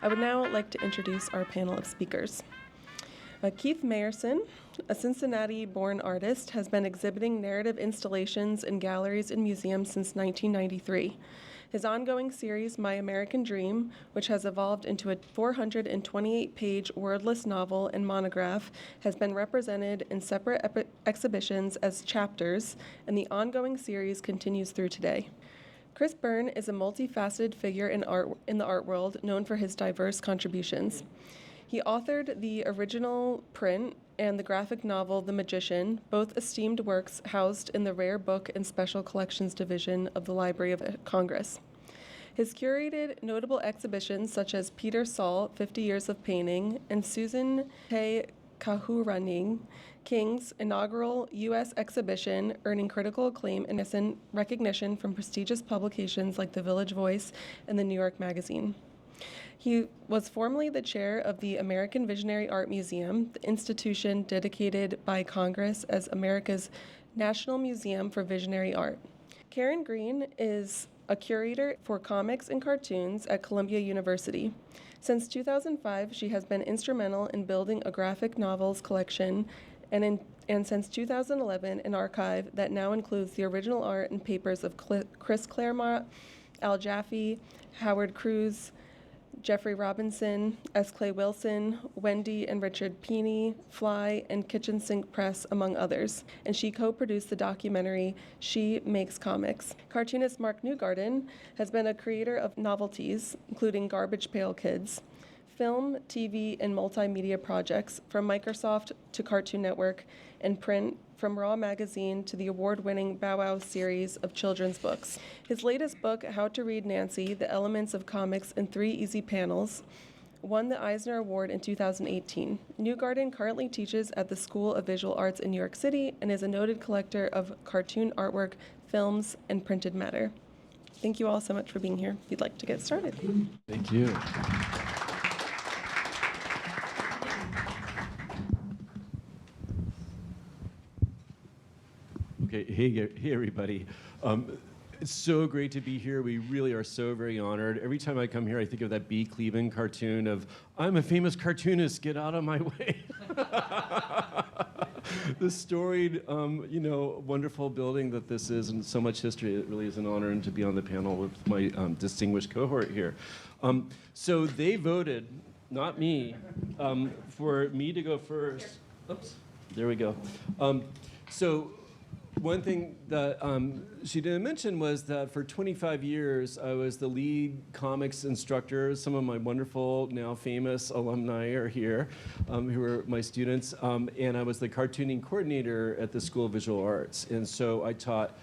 I would now like to introduce our panel of speakers. Keith Mayerson, a Cincinnati-born artist, has been exhibiting narrative installations in galleries and museums since 1993. His ongoing series, My American Dream, which has evolved into a 428-page wordless novel and monograph, has been represented in separate exhibitions as chapters, and the ongoing series continues through today. Chris Byrne is a multifaceted figure in the art world, known for his diverse contributions. He authored the original print and the graphic novel The Magician, both esteemed works housed in the Rare Book and Special Collections Division of the Library of Congress. His curated notable exhibitions such as Peter Saul, 50 Years of Painting, and Susan Te Kahuraning King's inaugural U.S. exhibition, earning critical acclaim and recognition from prestigious publications like The Village Voice and the New York Magazine. He was formerly the chair of the American Visionary Art Museum, the institution dedicated by Congress as America's National Museum for Visionary Art. Karen Green is a curator for comics and cartoons at Columbia University. Since 2005, she has been instrumental in building a graphic novels collection and since 2011, an archive that now includes the original art and papers of Chris Claremont, Al Jaffe, Howard Cruz, Jeffrey Robinson, S. Clay Wilson, Wendy and Richard Peeney, Fly, and Kitchen Sink Press, among others. And she co-produced the documentary She Makes Comics. Cartoonist Mark Newgarden has been a creator of novelties, including Garbage Pail Kids, film, TV, and multimedia projects from Microsoft to Cartoon Network, and print from Raw Magazine to the award-winning Bow Wow series of children's books. His latest book, How to Read Nancy, The Elements of Comics in 3 Easy Panels, won the Eisner Award in 2018. Newgarden currently teaches at the School of Visual Arts in New York City and is a noted collector of cartoon artwork, films, and printed matter. Thank you all so much for being here. If you'd like to get started. Thank you. Okay, hey everybody. It's so great to be here. We really are so very honored. Every time I come here, I think of that B. Cleveland cartoon of, I'm a famous cartoonist, get out of my way. The storied, wonderful building that this is, and so much history. It really is an honor to be on the panel with my distinguished cohort here. So they voted, not me, for me to go first. Oops, there we go. So one thing that she didn't mention was that for 25 years, I was the lead comics instructor. Some of my wonderful, now famous alumni are here, who are my students. And I was the cartooning coordinator at the School of Visual Arts. And so I taught,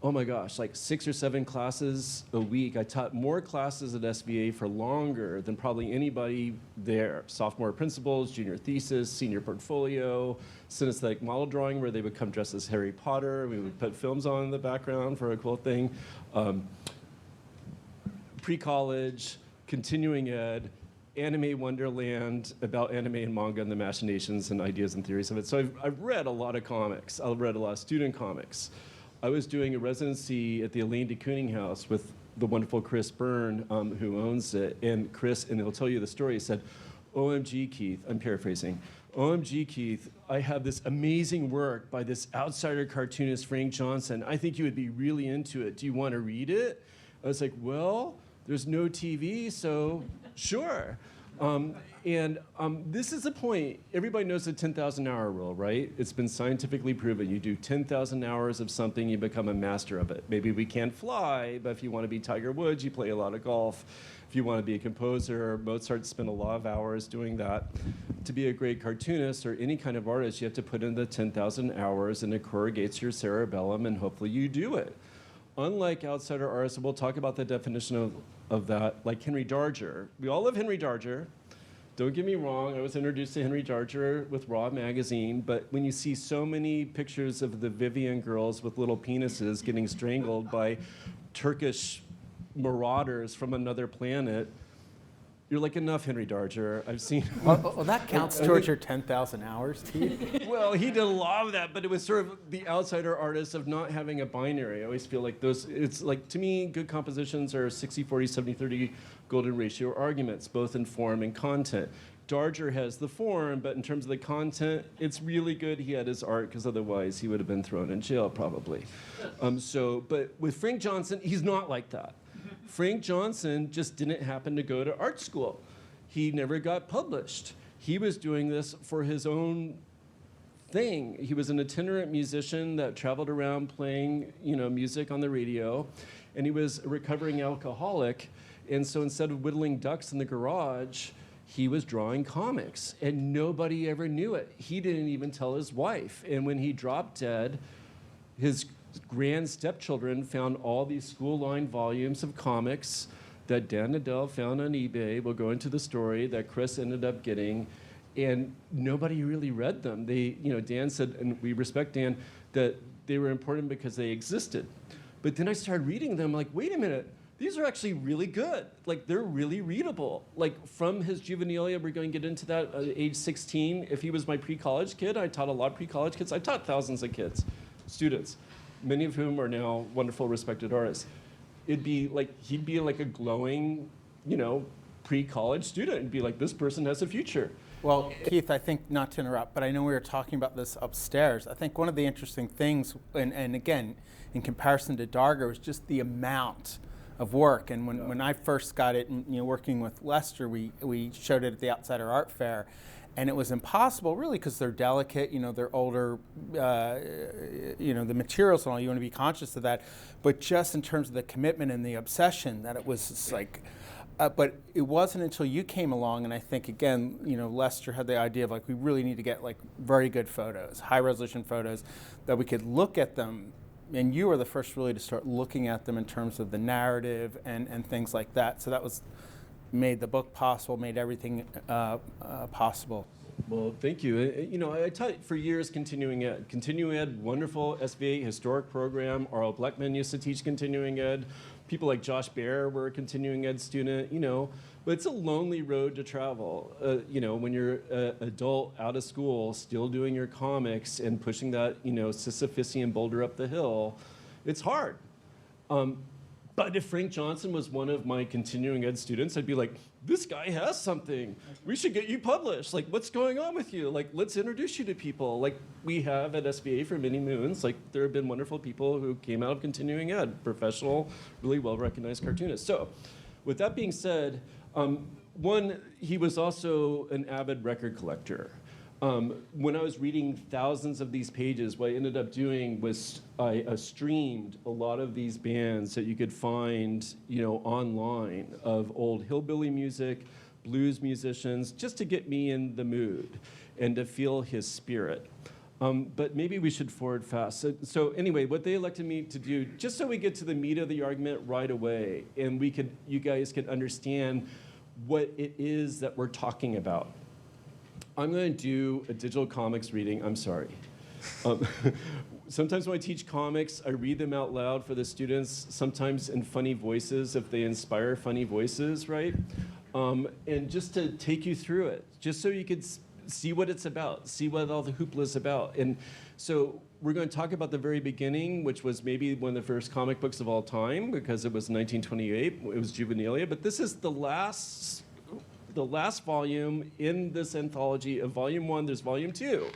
oh my gosh, like 6 or 7 classes a week. I taught more classes at SVA for longer than probably anybody there. Sophomore principles, junior thesis, senior portfolio, synesthetic model drawing where they would come dressed as Harry Potter. We would put films on in the background for a cool thing. Pre-college, continuing ed, anime wonderland about anime and manga and the machinations and ideas and theories of it. So I've read a lot of comics. I've read a lot of student comics. I was doing a residency at the Elaine de Kooning House with the wonderful Chris Byrne, who owns it. And Chris, and he'll tell you the story, he said, OMG, Keith, I'm paraphrasing, OMG, Keith, I have this amazing work by this outsider cartoonist, Frank Johnson. I think you would be really into it. Do you want to read it? I was like, well, there's no TV, so sure. This is the point. Everybody knows the 10,000-hour rule, right? It's been scientifically proven. You do 10,000 hours of something, you become a master of it. Maybe we can't fly, but if you want to be Tiger Woods, you play a lot of golf. If you want to be a composer, Mozart spent a lot of hours doing that. To be a great cartoonist or any kind of artist, you have to put in the 10,000 hours, and it corrugates your cerebellum, and hopefully you do it. Unlike outsider artists, and we'll talk about the definition of that, like Henry Darger. We all love Henry Darger. Don't get me wrong, I was introduced to Henry Darger with Raw Magazine, but when you see so many pictures of the Vivian girls with little penises getting strangled by Turkish marauders from another planet, You're like, enough, Henry Darger. I've seen. Well, that counts towards your 10,000 hours, Keith. Well, he did a lot of that, but it was sort of the outsider artist of not having a binary. I always feel like those, it's like, to me, good compositions are 60-40, 70-30 golden ratio arguments, both in form and content. Darger has the form, but in terms of the content, it's really good he had his art, because otherwise he would have been thrown in jail, probably. But with Frank Johnson, he's not like that. Frank Johnson just didn't happen to go to art school. He never got published. He was doing this for his own thing. He was an itinerant musician that traveled around playing, music on the radio, and he was a recovering alcoholic. And so instead of whittling ducks in the garage, he was drawing comics, and nobody ever knew it. He didn't even tell his wife. And when he dropped dead, his grand stepchildren found all these school-lined volumes of comics that Dan Nadell found on eBay. We'll go into the story that Chris ended up getting, and nobody really read them. Dan said, and we respect Dan, that they were important because they existed. But then I started reading them, like, wait a minute, these are actually really good. Like, they're really readable. Like, from his juvenilia, we're going to get into that at age 16. If he was my pre-college kid, I taught a lot of pre-college kids. I taught thousands of kids, students, many of whom are now wonderful, respected artists. He'd be like a glowing, pre-college student. It'd be like, this person has a future. Well, Keith, I think, not to interrupt, but I know we were talking about this upstairs. I think one of the interesting things, and again, in comparison to Darger, was just the amount of work. And when I first got it, and, working with Lester, we showed it at the Outsider Art Fair. And it was impossible, really, because they're delicate, they're older, the materials and all, you want to be conscious of that. But just in terms of the commitment and the obsession, that it was just like, but it wasn't until you came along, and I think, again, Lester had the idea of, like, we really need to get, like, very good photos, high-resolution photos, that we could look at them. And you were the first, really, to start looking at them in terms of the narrative and things like that. So that was made the book possible, made everything possible. Well, thank you. I taught for years continuing ed. Continuing ed, wonderful SVA historic program. R.L. Blackman used to teach continuing ed. People like Josh Baer were a continuing ed student, But it's a lonely road to travel, when you're an adult out of school, still doing your comics and pushing that, Sisyphusian boulder up the hill. It's hard. But if Frank Johnson was one of my continuing ed students, I'd be like, this guy has something. We should get you published. Like, what's going on with you? Like, let's introduce you to people. Like we have at SVA for many moons. Like, there have been wonderful people who came out of continuing ed, professional, really well-recognized cartoonists. So, with that being said, one, he was also an avid record collector. When I was reading thousands of these pages, what I ended up doing was I streamed a lot of these bands that you could find, online, of old hillbilly music, blues musicians, just to get me in the mood and to feel his spirit. But maybe we should forward fast. So anyway, what they elected me to do, just so we get to the meat of the argument right away, and you guys can understand what it is that we're talking about. I'm going to do a digital comics reading. I'm sorry. Sometimes when I teach comics, I read them out loud for the students, sometimes in funny voices if they inspire funny voices, right? And just to take you through it, just so you could see what it's about, see what all the hoopla is about. And so we're going to talk about the very beginning, which was maybe one of the first comic books of all time, because it was 1928. It was Juvenilia. But this is the last volume in this anthology. Of volume 1, there's volume 2.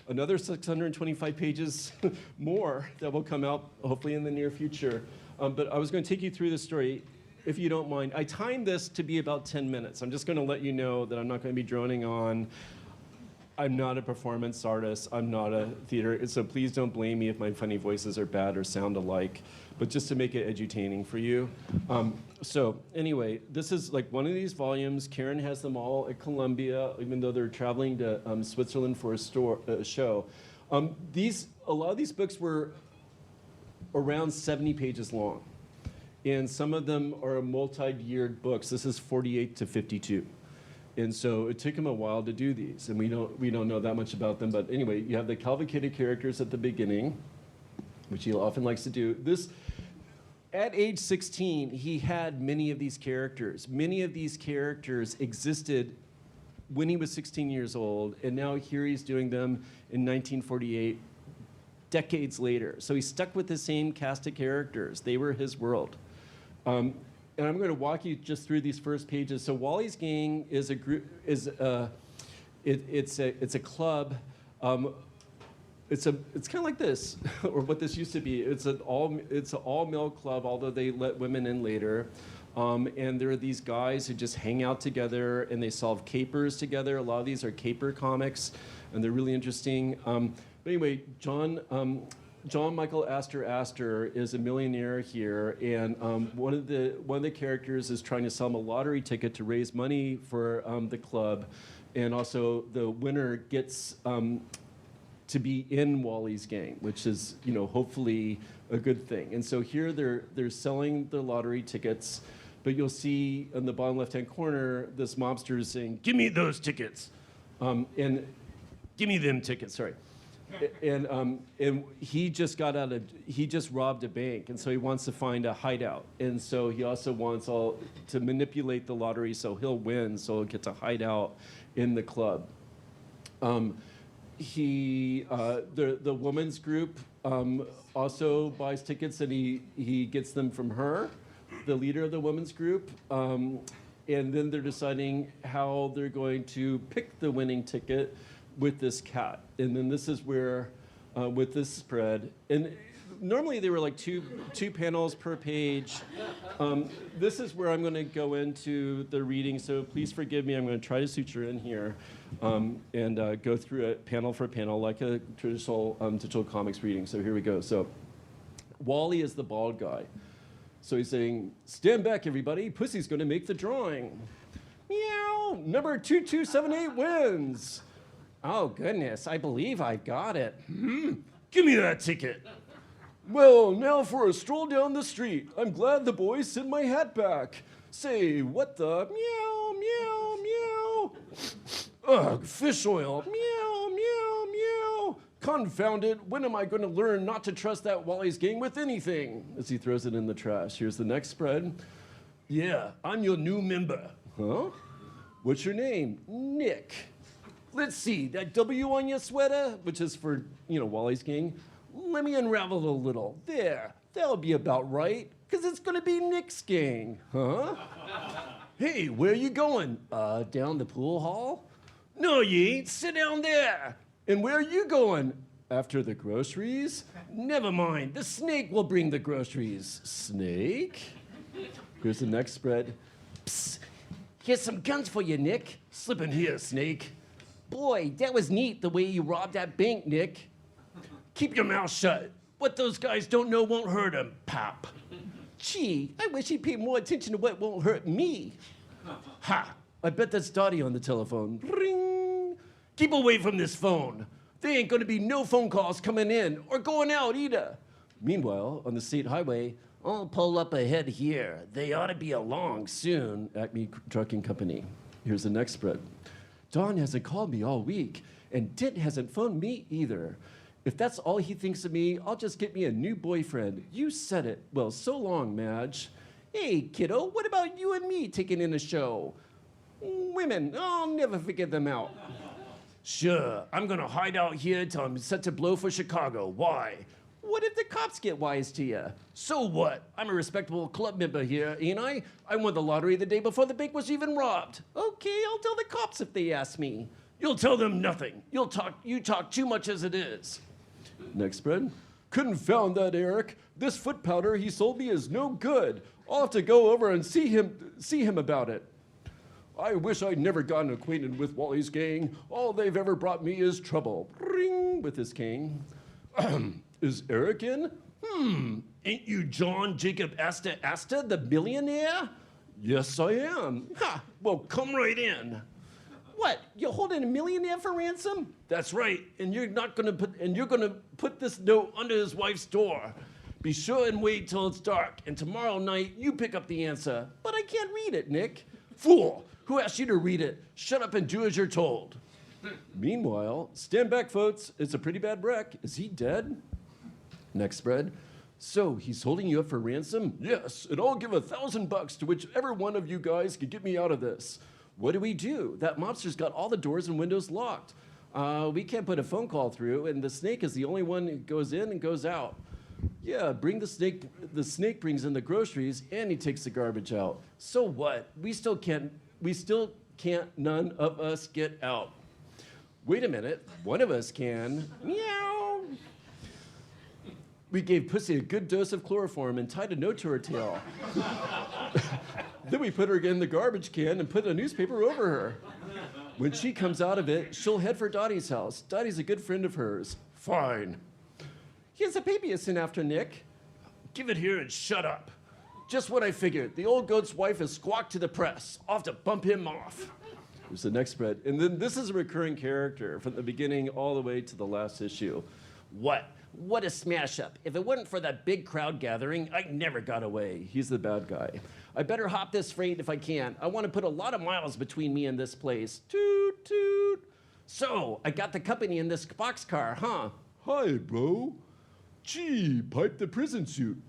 Another 625 pages more that will come out hopefully in the near future. But I was going to take you through the story, if you don't mind. I timed this to be about 10 minutes. I'm just going to let you know that I'm not going to be droning on. I'm not a performance artist. I'm not a theater. So please don't blame me if my funny voices are bad or sound alike. But just to make it edutaining for you. So anyway, this is like one of these volumes. Karen has them all at Columbia, even though they're traveling to Switzerland for a show. A lot of these books were around 70 pages long. And some of them are multi-yeared books. This is 48 to 52. And so it took him a while to do these, and we don't know that much about them. But anyway, you have the cavalcated characters at the beginning, which he often likes to do. at age 16, he had many of these characters. Many of these characters existed when he was 16 years old, and now here he's doing them in 1948, decades later. So he stuck with the same cast of characters. They were his world. And I'm going to walk you just through these first pages. So Wally's Gang is a group, it's a club. It's kind of like this, or what this used to be. It's an all male club, although they let women in later. And there are these guys who just hang out together and they solve capers together. A lot of these are caper comics, and they're really interesting. But anyway, John Michael Astor is a millionaire here, and one of the characters is trying to sell him a lottery ticket to raise money for the club, and also the winner gets to be in Wally's Gang, which is hopefully a good thing. And so here they're selling the lottery tickets, but you'll see in the bottom left-hand corner this mobster is saying, "Give me those tickets," and give me them tickets. Sorry. And he just robbed a bank, and so he wants to find a hideout, and so he also wants to manipulate the lottery so he'll win, so he'll get to hide out in the club. The women's group also buys tickets, and he gets them from her, the leader of the women's group, and then they're deciding how they're going to pick the winning ticket with this cat. And then this is where, with this spread, and normally they were like two panels per page. This is where I'm going to go into the reading, so please forgive me. I'm going to try to suture in here and go through it panel for panel like a traditional digital comics reading. So here we go. So Wally is the bald guy. So he's saying, "Stand back, everybody. Pussy's going to make the drawing. Meow. Number 2278 wins. Oh, goodness, I believe I got it. Give me that ticket. Well, now for a stroll down the street. I'm glad the boys sent my hat back. Say, what the? Meow, meow, meow. Ugh, fish oil. Meow, meow, meow. Confound it. When am I going to learn not to trust that Wally's Gang with anything?" As he throws it in the trash. Here's the next spread. "Yeah, I'm your new member." Huh? "What's your name?" "Nick." "Let's see, that W on your sweater," which is for, Wally's Gang. "Let me unravel it a little. There, that'll be about right, because it's going to be Nick's gang." "Huh?" "Hey, where you going?" Down the pool hall." "No, you ain't. Sit down there." "And where are you going?" "After the groceries." "Never mind. The snake will bring the groceries." "Snake?" Here's the next spread. "Psst. Here's some guns for you, Nick." "Slip in here, snake." "Boy, that was neat the way you robbed that bank, Nick." "Keep your mouth shut. What those guys don't know won't hurt them, pap." "Gee, I wish he'd pay more attention to what won't hurt me." "Ha, I bet that's Dottie on the telephone." Ring. "Keep away from this phone. There ain't gonna be no phone calls coming in or going out either." Meanwhile, on the state highway, "I'll pull up ahead here. They ought to be along soon." Acme Trucking Company. Here's the next spread. "Don hasn't called me all week, and Dent hasn't phoned me either. If that's all he thinks of me, I'll just get me a new boyfriend. You said it. Well, so long, Madge." "Hey, kiddo, what about you and me taking in a show?" "Women, I'll never figure them out." "Sure, I'm gonna hide out here till I'm set to blow for Chicago. Why?" "What if the cops get wise to you?" "So what? I'm a respectable club member here, ain't I? I won the lottery the day before the bank was even robbed." "Okay, I'll tell the cops if they ask me." "You'll tell them nothing. You talk too much as it is." Next spread. "Confound that Eric. This foot powder he sold me is no good. I'll have to go over and see him about it." "I wish I'd never gotten acquainted with Wally's Gang. All they've ever brought me is trouble." Ring with his cane. "Is Eric in?" Ain't you John Jacob Astor, the millionaire?" "Yes, I am." "Ha, well, come right in." "What, you're holding a millionaire for ransom?" "That's right, and you're gonna put this note under his wife's door. Be sure and wait till it's dark, and tomorrow night you pick up the answer." "But I can't read it, Nick." "Fool, who asked you to read it? Shut up and do as you're told." Meanwhile, "Stand back, folks. It's a pretty bad wreck. Is he dead?" Next spread. So he's holding you up for ransom? Yes, and I'll give $1,000 to whichever one of you guys can get me out of this. What do? That mobster's got all the doors and windows locked. We can't put a phone call through, and the snake is the only one that goes in and goes out. Yeah, bring the snake. The snake brings in the groceries, and he takes the garbage out. So what? We still can't. None of us get out. Wait a minute. One of us can. Meow. We gave Pussy a good dose of chloroform and tied a note to her tail. Then we put her in the garbage can and put a newspaper over her. When she comes out of it, she'll head for Dottie's house. Dottie's a good friend of hers. Fine. Here's a baby sent after Nick. Give it here and shut up. Just what I figured. The old goat's wife has squawked to the press. I'll have to bump him off. Here's the next spread. And then this is a recurring character from the beginning all the way to the last issue. What? What a smash up. If it wasn't for that big crowd gathering, I never got away. He's the bad guy. I better hop this freight if I can. I want to put a lot of miles between me and this place. Toot, toot. So, I got the company in this boxcar, huh? Hi, bro. Gee, pipe the prison suit.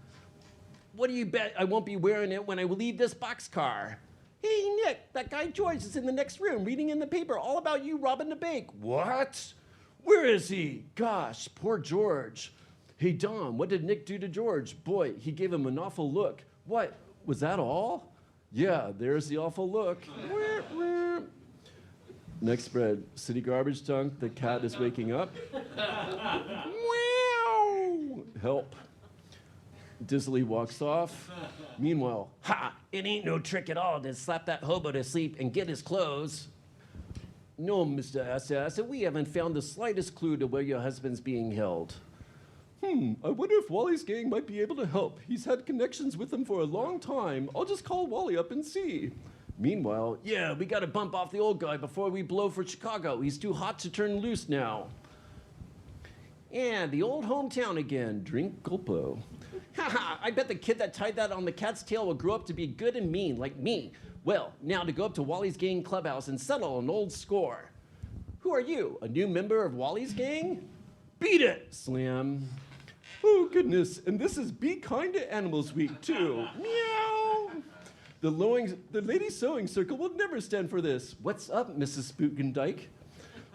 What do you bet I won't be wearing it when I leave this boxcar? Hey, Nick, that guy George is in the next room reading in the paper all about you robbing the bank. What? Where is he? Gosh, poor George. Hey, Dom, what did Nick do to George? Boy, he gave him an awful look. What? Was that all? Yeah, there's the awful look. Next spread. City garbage dump. The cat is waking up. Help. Dizzily walks off. Meanwhile, ha! It ain't no trick at all to slap that hobo to sleep and get his clothes. No, Mr. Assassin, we haven't found the slightest clue to where your husband's being held. I wonder if Wally's gang might be able to help. He's had connections with them for a long time. I'll just call Wally up and see. Meanwhile, yeah, we gotta bump off the old guy before we blow for Chicago. He's too hot to turn loose now. And the old hometown again. Drink gulpo. Haha, I bet the kid that tied that on the cat's tail will grow up to be good and mean, like me. Well, now to go up to Wally's gang clubhouse and settle an old score. Who are you, a new member of Wally's gang? Beat it, Slam. Oh, goodness, and this is Be Kind to Animals Week, too. Meow. The Lady Sewing Circle will never stand for this. What's up, Mrs. Spookendike?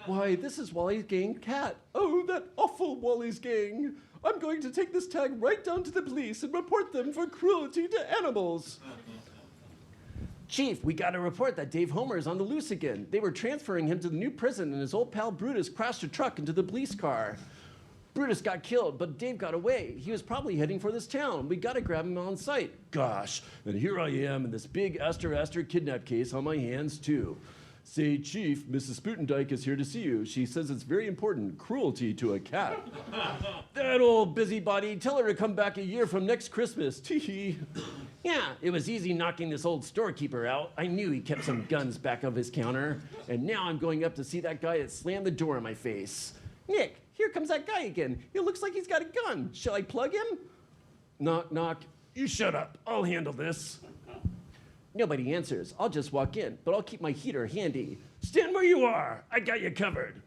Why, this is Wally's gang cat. Oh, that awful Wally's gang. I'm going to take this tag right down to the police and report them for cruelty to animals. Chief, we got a report that Dave Homer is on the loose again. They were transferring him to the new prison, and his old pal Brutus crashed a truck into the police car. Brutus got killed, but Dave got away. He was probably heading for this town. We gotta grab him on sight. Gosh, and here I am in this big Astor kidnap case on my hands, too. Say, Chief, Mrs. Spootendike is here to see you. She says it's very important, cruelty to a cat. That old busybody, tell her to come back a year from next Christmas. Tee-hee. Yeah, it was easy knocking this old storekeeper out. I knew he kept some guns back of his counter. And now I'm going up to see that guy that slammed the door in my face. Nick, here comes that guy again. He looks like he's got a gun. Shall I plug him? Knock, knock. You shut up. I'll handle this. Nobody answers. I'll just walk in, but I'll keep my heater handy. Stand where you are. I got you covered.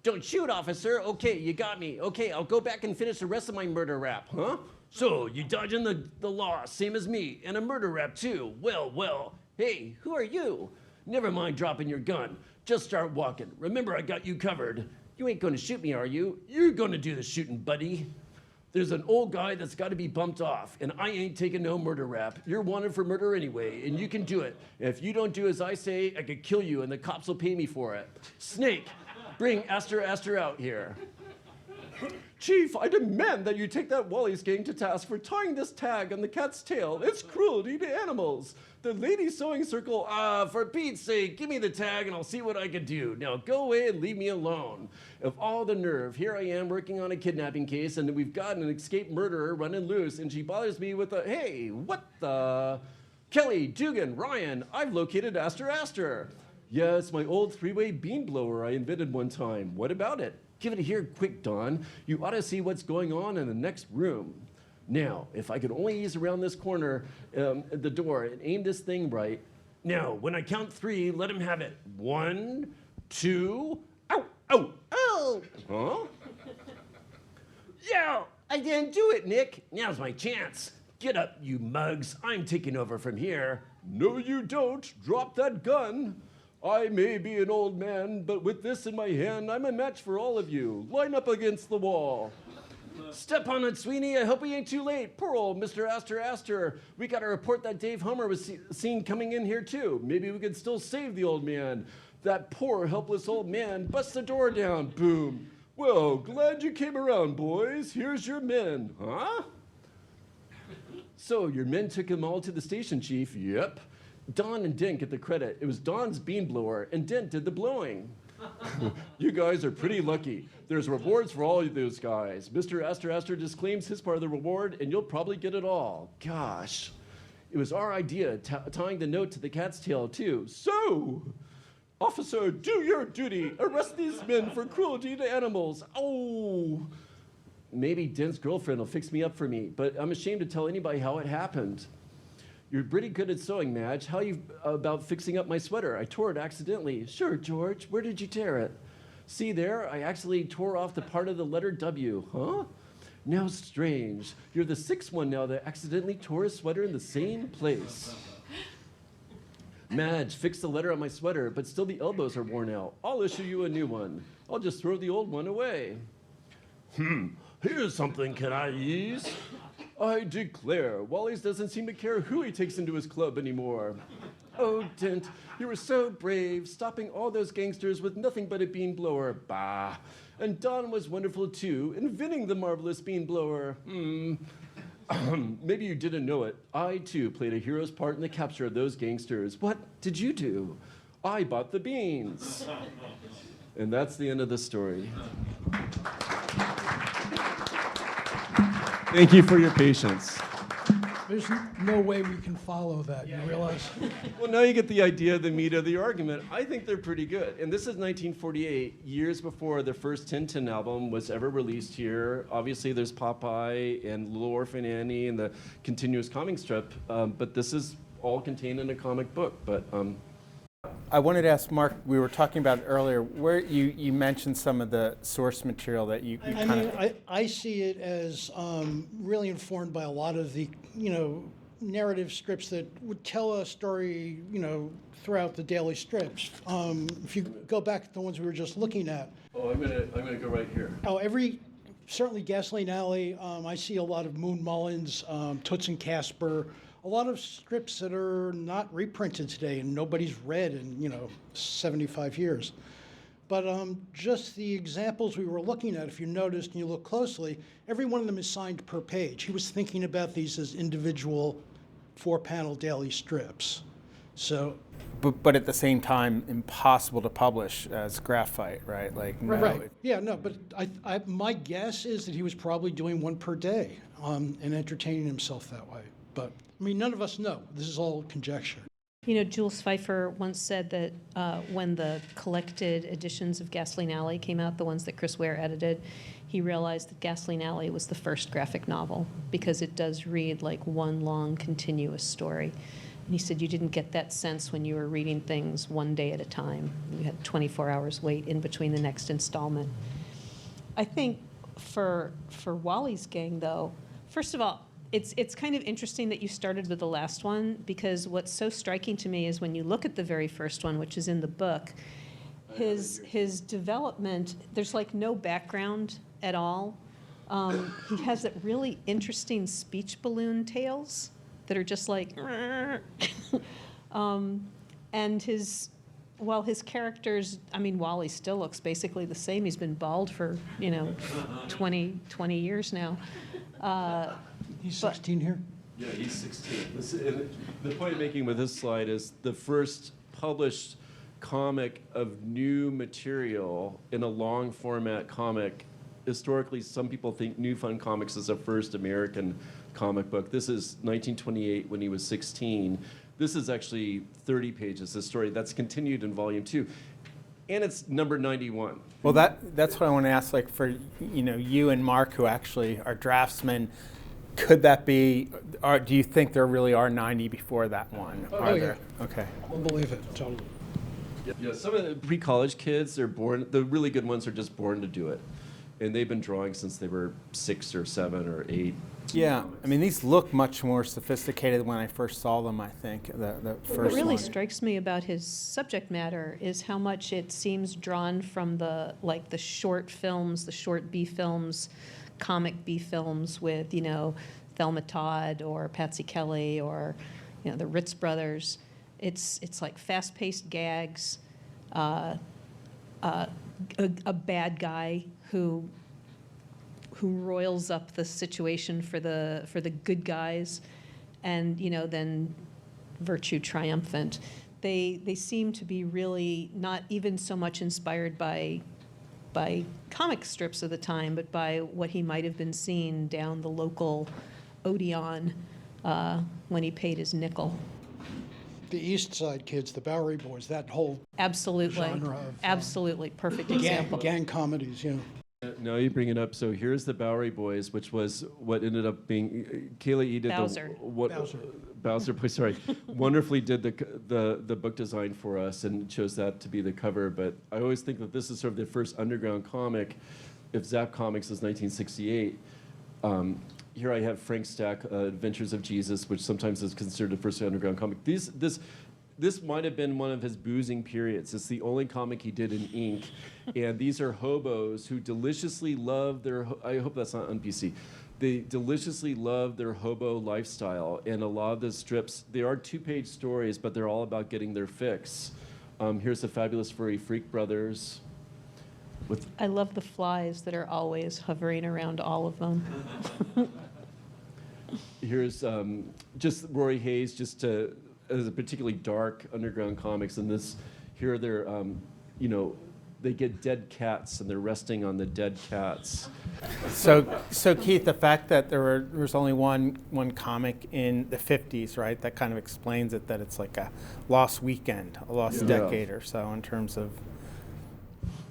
Don't shoot, officer. Okay, you got me. Okay, I'll go back and finish the rest of my murder rap, huh? So, you dodging the law, same as me, and a murder rap too. Well, well. Hey, who are you? Never mind dropping your gun. Just start walking. Remember, I got you covered. You ain't gonna shoot me, are you? You're gonna do the shooting, buddy. There's an old guy that's got to be bumped off, and I ain't taking no murder rap. You're wanted for murder anyway, and you can do it. If you don't do as I say, I could kill you, and the cops will pay me for it. Snake, bring Astor out here. Chief, I demand that you take that Wally's gang to task for tying this tag on the cat's tail. It's cruelty to animals. The Lady Sewing Circle, for Pete's sake, give me the tag and I'll see what I can do. Now go away and leave me alone. Of all the nerve, here I am working on a kidnapping case and we've got an escaped murderer running loose and she bothers me with a, hey, what the? Kelly, Dugan, Ryan, I've located Astor. Yeah, it's my old three-way bean blower I invented one time. What about it? Give it a hear quick, Don. You ought to see what's going on in the next room. Now, if I could only ease around this corner, the door, and aim this thing right. Now, when I count 3, let him have it. 1, 2, ow, ow, ow. Huh? Yeah, I didn't do it, Nick. Now's my chance. Get up, you mugs. I'm taking over from here. No, you don't. Drop that gun. I may be an old man, but with this in my hand, I'm a match for all of you. Line up against the wall. Step on it, Sweeney. I hope we ain't too late. Poor old Mr. Astor. We got a report that Dave Hummer was seen coming in here, too. Maybe we could still save the old man. That poor, helpless old man busts the door down. Boom. Well, glad you came around, boys. Here's your men. Huh? So, your men took him all to the station, Chief. Yep. Don and Dent get the credit. It was Don's bean blower, and Dent did the blowing. You guys are pretty lucky. There's rewards for all of those guys. Mr. Astor disclaims his part of the reward, and you'll probably get it all. Gosh. It was our idea, tying the note to the cat's tail, too. So, officer, do your duty. Arrest these men for cruelty to animals. Oh. Maybe Dent's girlfriend will fix me up for me, but I'm ashamed to tell anybody how it happened. You're pretty good at sewing, Madge. How you about fixing up my sweater? I tore it accidentally. Sure, George. Where did you tear it? See there? I actually tore off the part of the letter W. Huh? Now strange. You're the sixth one now that accidentally tore a sweater in the same place. Madge, fix the letter on my sweater, but still the elbows are worn out. I'll issue you a new one. I'll just throw the old one away. Here's something can I use? I declare, Wally's doesn't seem to care who he takes into his club anymore. Oh, Dent, you were so brave, stopping all those gangsters with nothing but a bean blower. Bah. And Don was wonderful, too, inventing the marvelous bean blower. Maybe you didn't know it. I, too, played a hero's part in the capture of those gangsters. What did you do? I bought the beans. And that's the end of the story. Thank you for your patience. There's no way we can follow that, you realize? Well, now you get the idea, the meat of the argument. I think they're pretty good. And this is 1948, years before the first Tintin album was ever released here. Obviously, there's Popeye and Little Orphan Annie and the continuous comic strip, but this is all contained in a comic book. But I wanted to ask Mark, we were talking about it earlier, where you mentioned some of the source material that you I see it as really informed by a lot of the, narrative strips that would tell a story, throughout the daily strips. If you go back to the ones we were just looking at. Oh, I'm gonna go right here. Oh, certainly Gasoline Alley, I see a lot of Moon Mullins, Toots and Casper, a lot of strips that are not reprinted today and nobody's read in, 75 years. But just the examples we were looking at, if you noticed and you look closely, every one of them is signed per page. He was thinking about these as individual 4-panel daily strips. So, but at the same time, impossible to publish as graphite, right? Like, no, right. Yeah, no, but my guess is that he was probably doing one per day and entertaining himself that way. But, none of us know. This is all conjecture. Jules Pfeiffer once said that when the collected editions of Gasoline Alley came out, the ones that Chris Ware edited, he realized that Gasoline Alley was the first graphic novel because it does read like one long continuous story. And he said you didn't get that sense when you were reading things one day at a time. You had 24 hours wait in between the next installment. I think for Wally's gang, though, first of all, it's kind of interesting that you started with the last one, because what's so striking to me is when you look at the very first one, which is in the book, his development, there's like no background at all. He has that really interesting speech balloon tales that are just like, and his characters, Wally still looks basically the same. He's been bald for, 20 years now. He's 16 here? Yeah, he's 16. The point I'm making with this slide is the first published comic of new material in a long format comic. Historically, some people think New Fun Comics is the first American comic book. This is 1928 when he was 16. This is actually 30 pages, this story. That's continued in volume 2. And it's number 91. Well, that's what I want to ask, like, for you and Mark, who actually are draftsmen, could that be, or do you think there really are 90 before that one? Oh, yeah. There? Okay. I'll believe it, totally. Yeah, some of the pre-college kids, they're born, the really good ones are just born to do it. and they've been drawing since they were 6 or 7 or 8. Yeah, I mean, these look much more sophisticated when I first saw them, I think, the first What really one. strikes me about his subject matter is how much it seems drawn from the short films, the short B films, comic B films with, Thelma Todd or Patsy Kelly or, the Ritz brothers. It's like fast-paced gags, a bad guy who roils up the situation for the good guys, and then virtue triumphant. They seem to be really not even so much inspired by comic strips of the time, but by what he might have been seeing down the local Odeon when he paid his nickel. The East Side Kids, the Bowery Boys, that whole Absolutely, genre of absolutely perfect gang, example. gang comedies, Now you bring it up. So here's the Bowery Boys, which was what ended up being Kayla E. did Bowser. Bowser Boy, sorry, wonderfully did the book design for us and chose that to be the cover. But I always think that this is sort of the first underground comic. If Zap Comics is 1968, here I have Frank Stack, Adventures of Jesus, which sometimes is considered the first underground comic. This might have been one of his boozing periods. It's the only comic he did in ink. And these are hobos who deliciously love their, I hope that's not on PC. They deliciously love their hobo lifestyle. And a lot of the strips, they are 2-page stories, but they're all about getting their fix. Here's the Fabulous Furry Freak Brothers. I love the flies that are always hovering around all of them. Here's just Rory Hayes, just to, as a particularly dark underground comics, and this here they're they get dead cats and they're resting on the dead cats. So Keith, the fact that there was only one comic in the 50s, right? That kind of explains it, that it's like a lost weekend, a lost decade or so in terms of.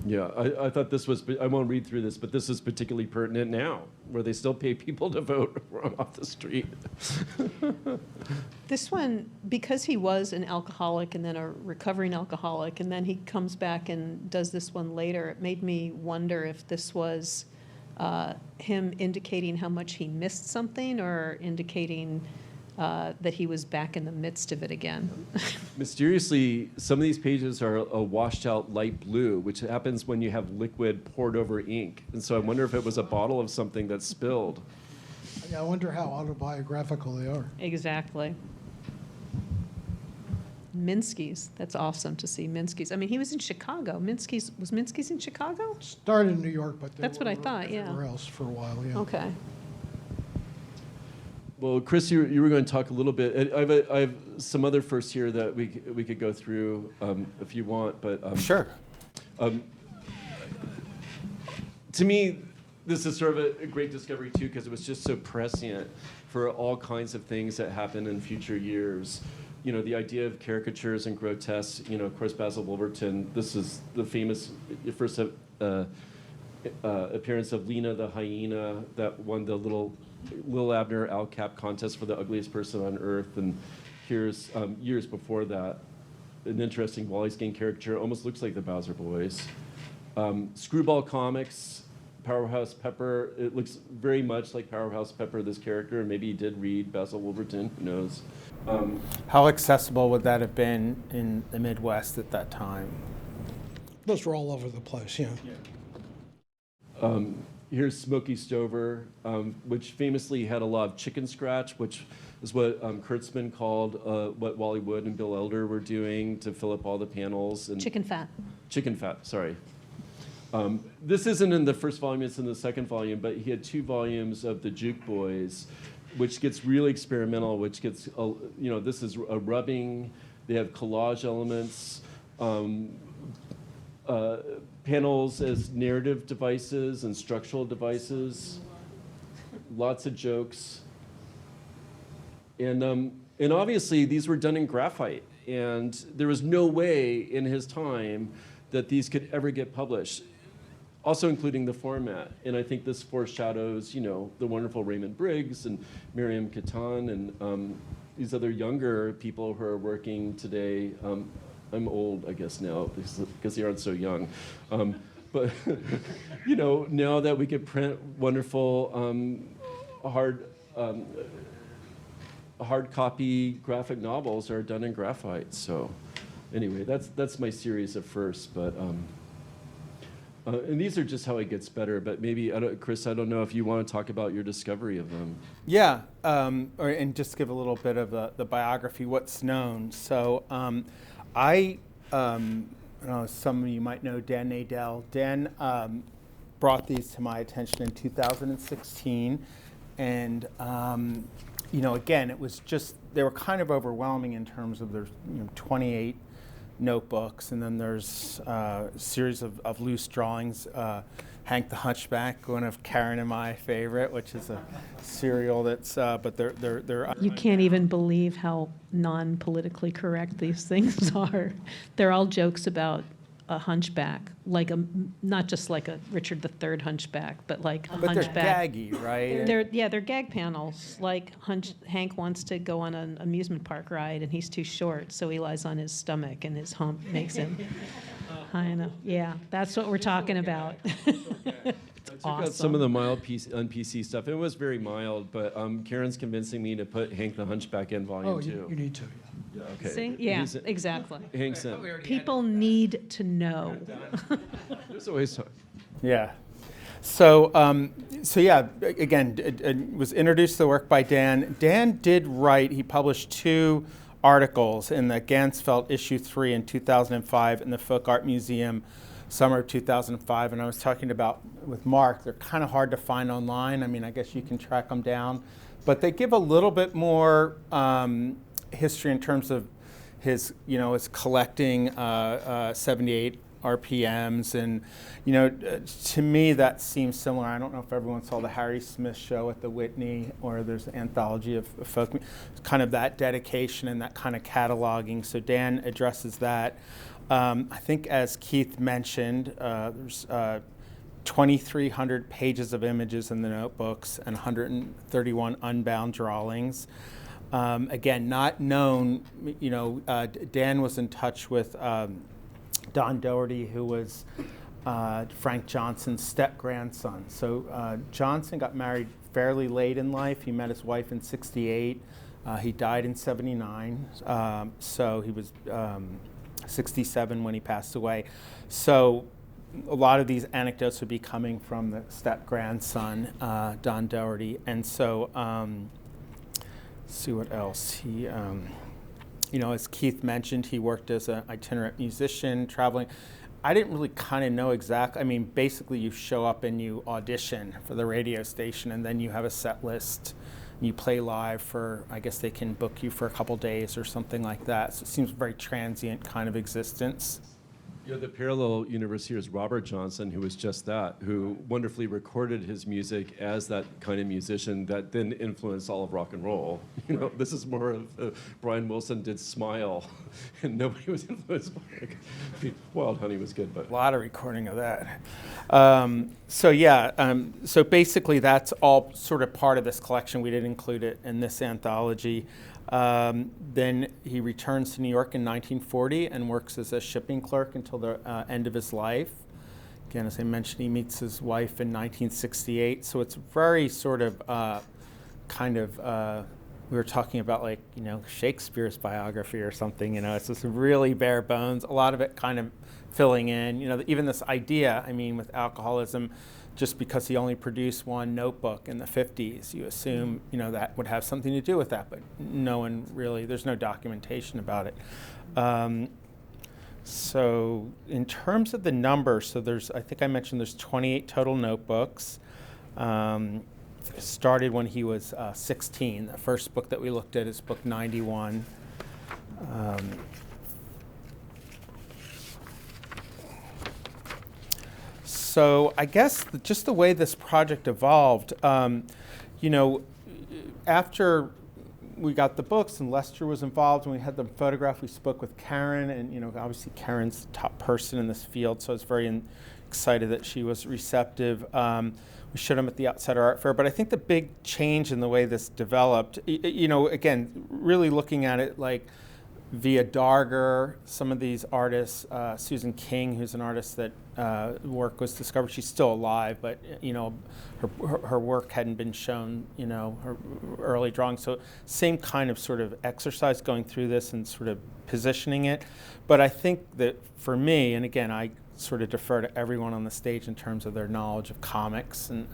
Yeah, I thought this was, I won't read through this, but this is particularly pertinent now, where they still pay people to vote off the street. This one, because he was an alcoholic and then a recovering alcoholic, and then he comes back and does this one later, it made me wonder if this was him indicating how much he missed something, or indicating that he was back in the midst of it again. Mysteriously, some of these pages are a washed out light blue, which happens when you have liquid poured over ink. And so I wonder if it was a bottle of something that spilled. Yeah, I wonder how autobiographical they are. Exactly. Minsky's. That's awesome to see Minsky's. I mean, he was in Chicago. Was Minsky's in Chicago? Started in New York, but they That's what I were thought, yeah. everywhere else for a while, yeah. Okay. Well, Chris, you were going to talk a little bit. I have some other firsts here that we could go through if you want, but Sure. To me, this is sort of a great discovery too, because it was just so prescient for all kinds of things that happen in future years. The idea of caricatures and grotesques. Of course, Basil Wolverton. This is the famous first appearance of Lena the hyena that won the Lil Abner Al Cap contest for the ugliest person on earth. And here's years before that, an interesting Wally's Gang caricature. Almost looks like the Bowser Boys. Screwball Comics, Powerhouse Pepper. It looks very much like Powerhouse Pepper, this character, and maybe he did read Basil Wolverton, who knows. How accessible would that have been in the Midwest at that time? Those were all over the place, yeah. Here's Smokey Stover, which famously had a lot of chicken scratch, which is what Kurtzman called what Wally Wood and Bill Elder were doing to fill up all the panels. And Chicken fat. Chicken fat, sorry. This isn't in the first volume, it's in the second volume, but he had 2 volumes of the Juke Boys, which gets really experimental, which gets, this is a rubbing, they have collage elements, panels as narrative devices and structural devices, lots of jokes. And obviously these were done in graphite, and there was no way in his time that these could ever get published, also including the format. And I think this foreshadows, the wonderful Raymond Briggs and Miriam Catan and these other younger people who are working today. I'm old, I guess, now, because they aren't so young. But now that we could print wonderful hard copy graphic novels are done in graphite. So anyway, that's my series of firsts. But and these are just how it gets better. But maybe, Chris, I don't know if you want to talk about your discovery of them. Yeah, and just give a little bit of the biography, what's known. So I don't know, some of you might know Dan Nadell. Dan brought these to my attention in 2016. And, again, it was just, they were kind of overwhelming in terms of there's 28 notebooks, and then there's a series of loose drawings. Hank the Hunchback, one of Karen and my favorite, which is a serial that's, but they're. You can't even believe how non-politically correct these things are. They're all jokes about a hunchback, not just like a Richard III hunchback, but like a but hunchback. They're gaggy, right? They're gag panels. Like Hank wants to go on an amusement park ride, and he's too short, so he lies on his stomach, and his hump makes him high enough. Yeah, that's what we're talking about. I took out some of the mild un-PC stuff. It was very mild, but Karen's convincing me to put Hank the Hunchback in volume 2. You need to, Yeah, okay. See? Yeah, exactly. Hank's in. People need to know. There's always time. Yeah. So, yeah, again, it was introduced to the work by Dan. Dan did write, he published 2 articles in the Gansfeld issue 3 in 2005 in the Folk Art Museum, summer of 2005. And I was talking about with Mark, they're kind of hard to find online. I mean, I guess you can track them down. But they give a little bit more history in terms of his collecting 78 RPMs, and to me that seems similar. I don't know if everyone saw the Harry Smith show at the Whitney, or there's an anthology of folk, kind of that dedication and that kind of cataloging. So Dan addresses that. I think, as Keith mentioned, there's 2,300 pages of images in the notebooks and 131 unbound drawings. Again, not known. Dan was in touch with Don Doherty, who was Frank Johnson's step-grandson. So Johnson got married fairly late in life. He met his wife in 68. He died in 79. So he was 67 when he passed away. So a lot of these anecdotes would be coming from the step-grandson, Don Doherty. And so, let's see what else. He, as Keith mentioned, he worked as an itinerant musician, traveling. I didn't really kind of know exactly. I mean, basically you show up and you audition for the radio station, and then you have a set list. And you play live for, I guess they can book you for a couple days or something like that. So it seems a very transient kind of existence. The parallel universe here is Robert Johnson, who was just that, who wonderfully recorded his music as that kind of musician that then influenced all of rock and roll. This is more of Brian Wilson did Smile, and nobody was influenced by it. I mean, Wild Honey was good, but a lot of recording of that. So basically that's all sort of part of this collection. We didn't include it in this anthology. Then he returns to New York in 1940 and works as a shipping clerk until the end of his life. Again, as I mentioned, he meets his wife in 1968. So it's very sort of we were talking about Shakespeare's biography or something. It's just really bare bones. A lot of it kind of filling in. Even this idea, with alcoholism, just because he only produced one notebook in the 50s, you assume, that would have something to do with that, but no one really, there's no documentation about it. So in terms of the number, so I think I mentioned there's 28 total notebooks. Started when he was 16. The first book that we looked at is book 91. So I guess just the way this project evolved, after we got the books and Lester was involved and we had them photographed, we spoke with Karen, and obviously Karen's the top person in this field, so I was very excited that she was receptive. We showed them at the Outsider Art Fair, but I think the big change in the way this developed, again, really looking at it like via Darger, some of these artists, Susan King, who's an artist that work was discovered. She's still alive, but her work hadn't been shown, her early drawings. So same kind of sort of exercise going through this and sort of positioning it. But I think that for me, and again, I sort of defer to everyone on the stage in terms of their knowledge of comics, and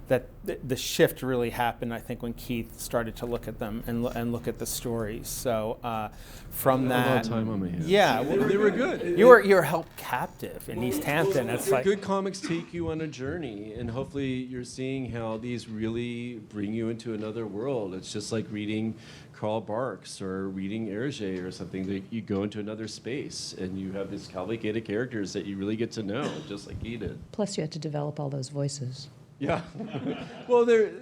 that the shift really happened, I think, when Keith started to look at them and look at the stories. So from that, a lot of time on my hands. Yeah, they were good. You were held captive in East Hampton. It's like good comics take you on a journey, and hopefully you're seeing how these really bring you into another world. It's just like reading Karl Barks or reading Hergé or something, that you go into another space and you have these complicated characters that you really get to know, just like he did. Plus, you had to develop all those voices. Yeah. Well, they're,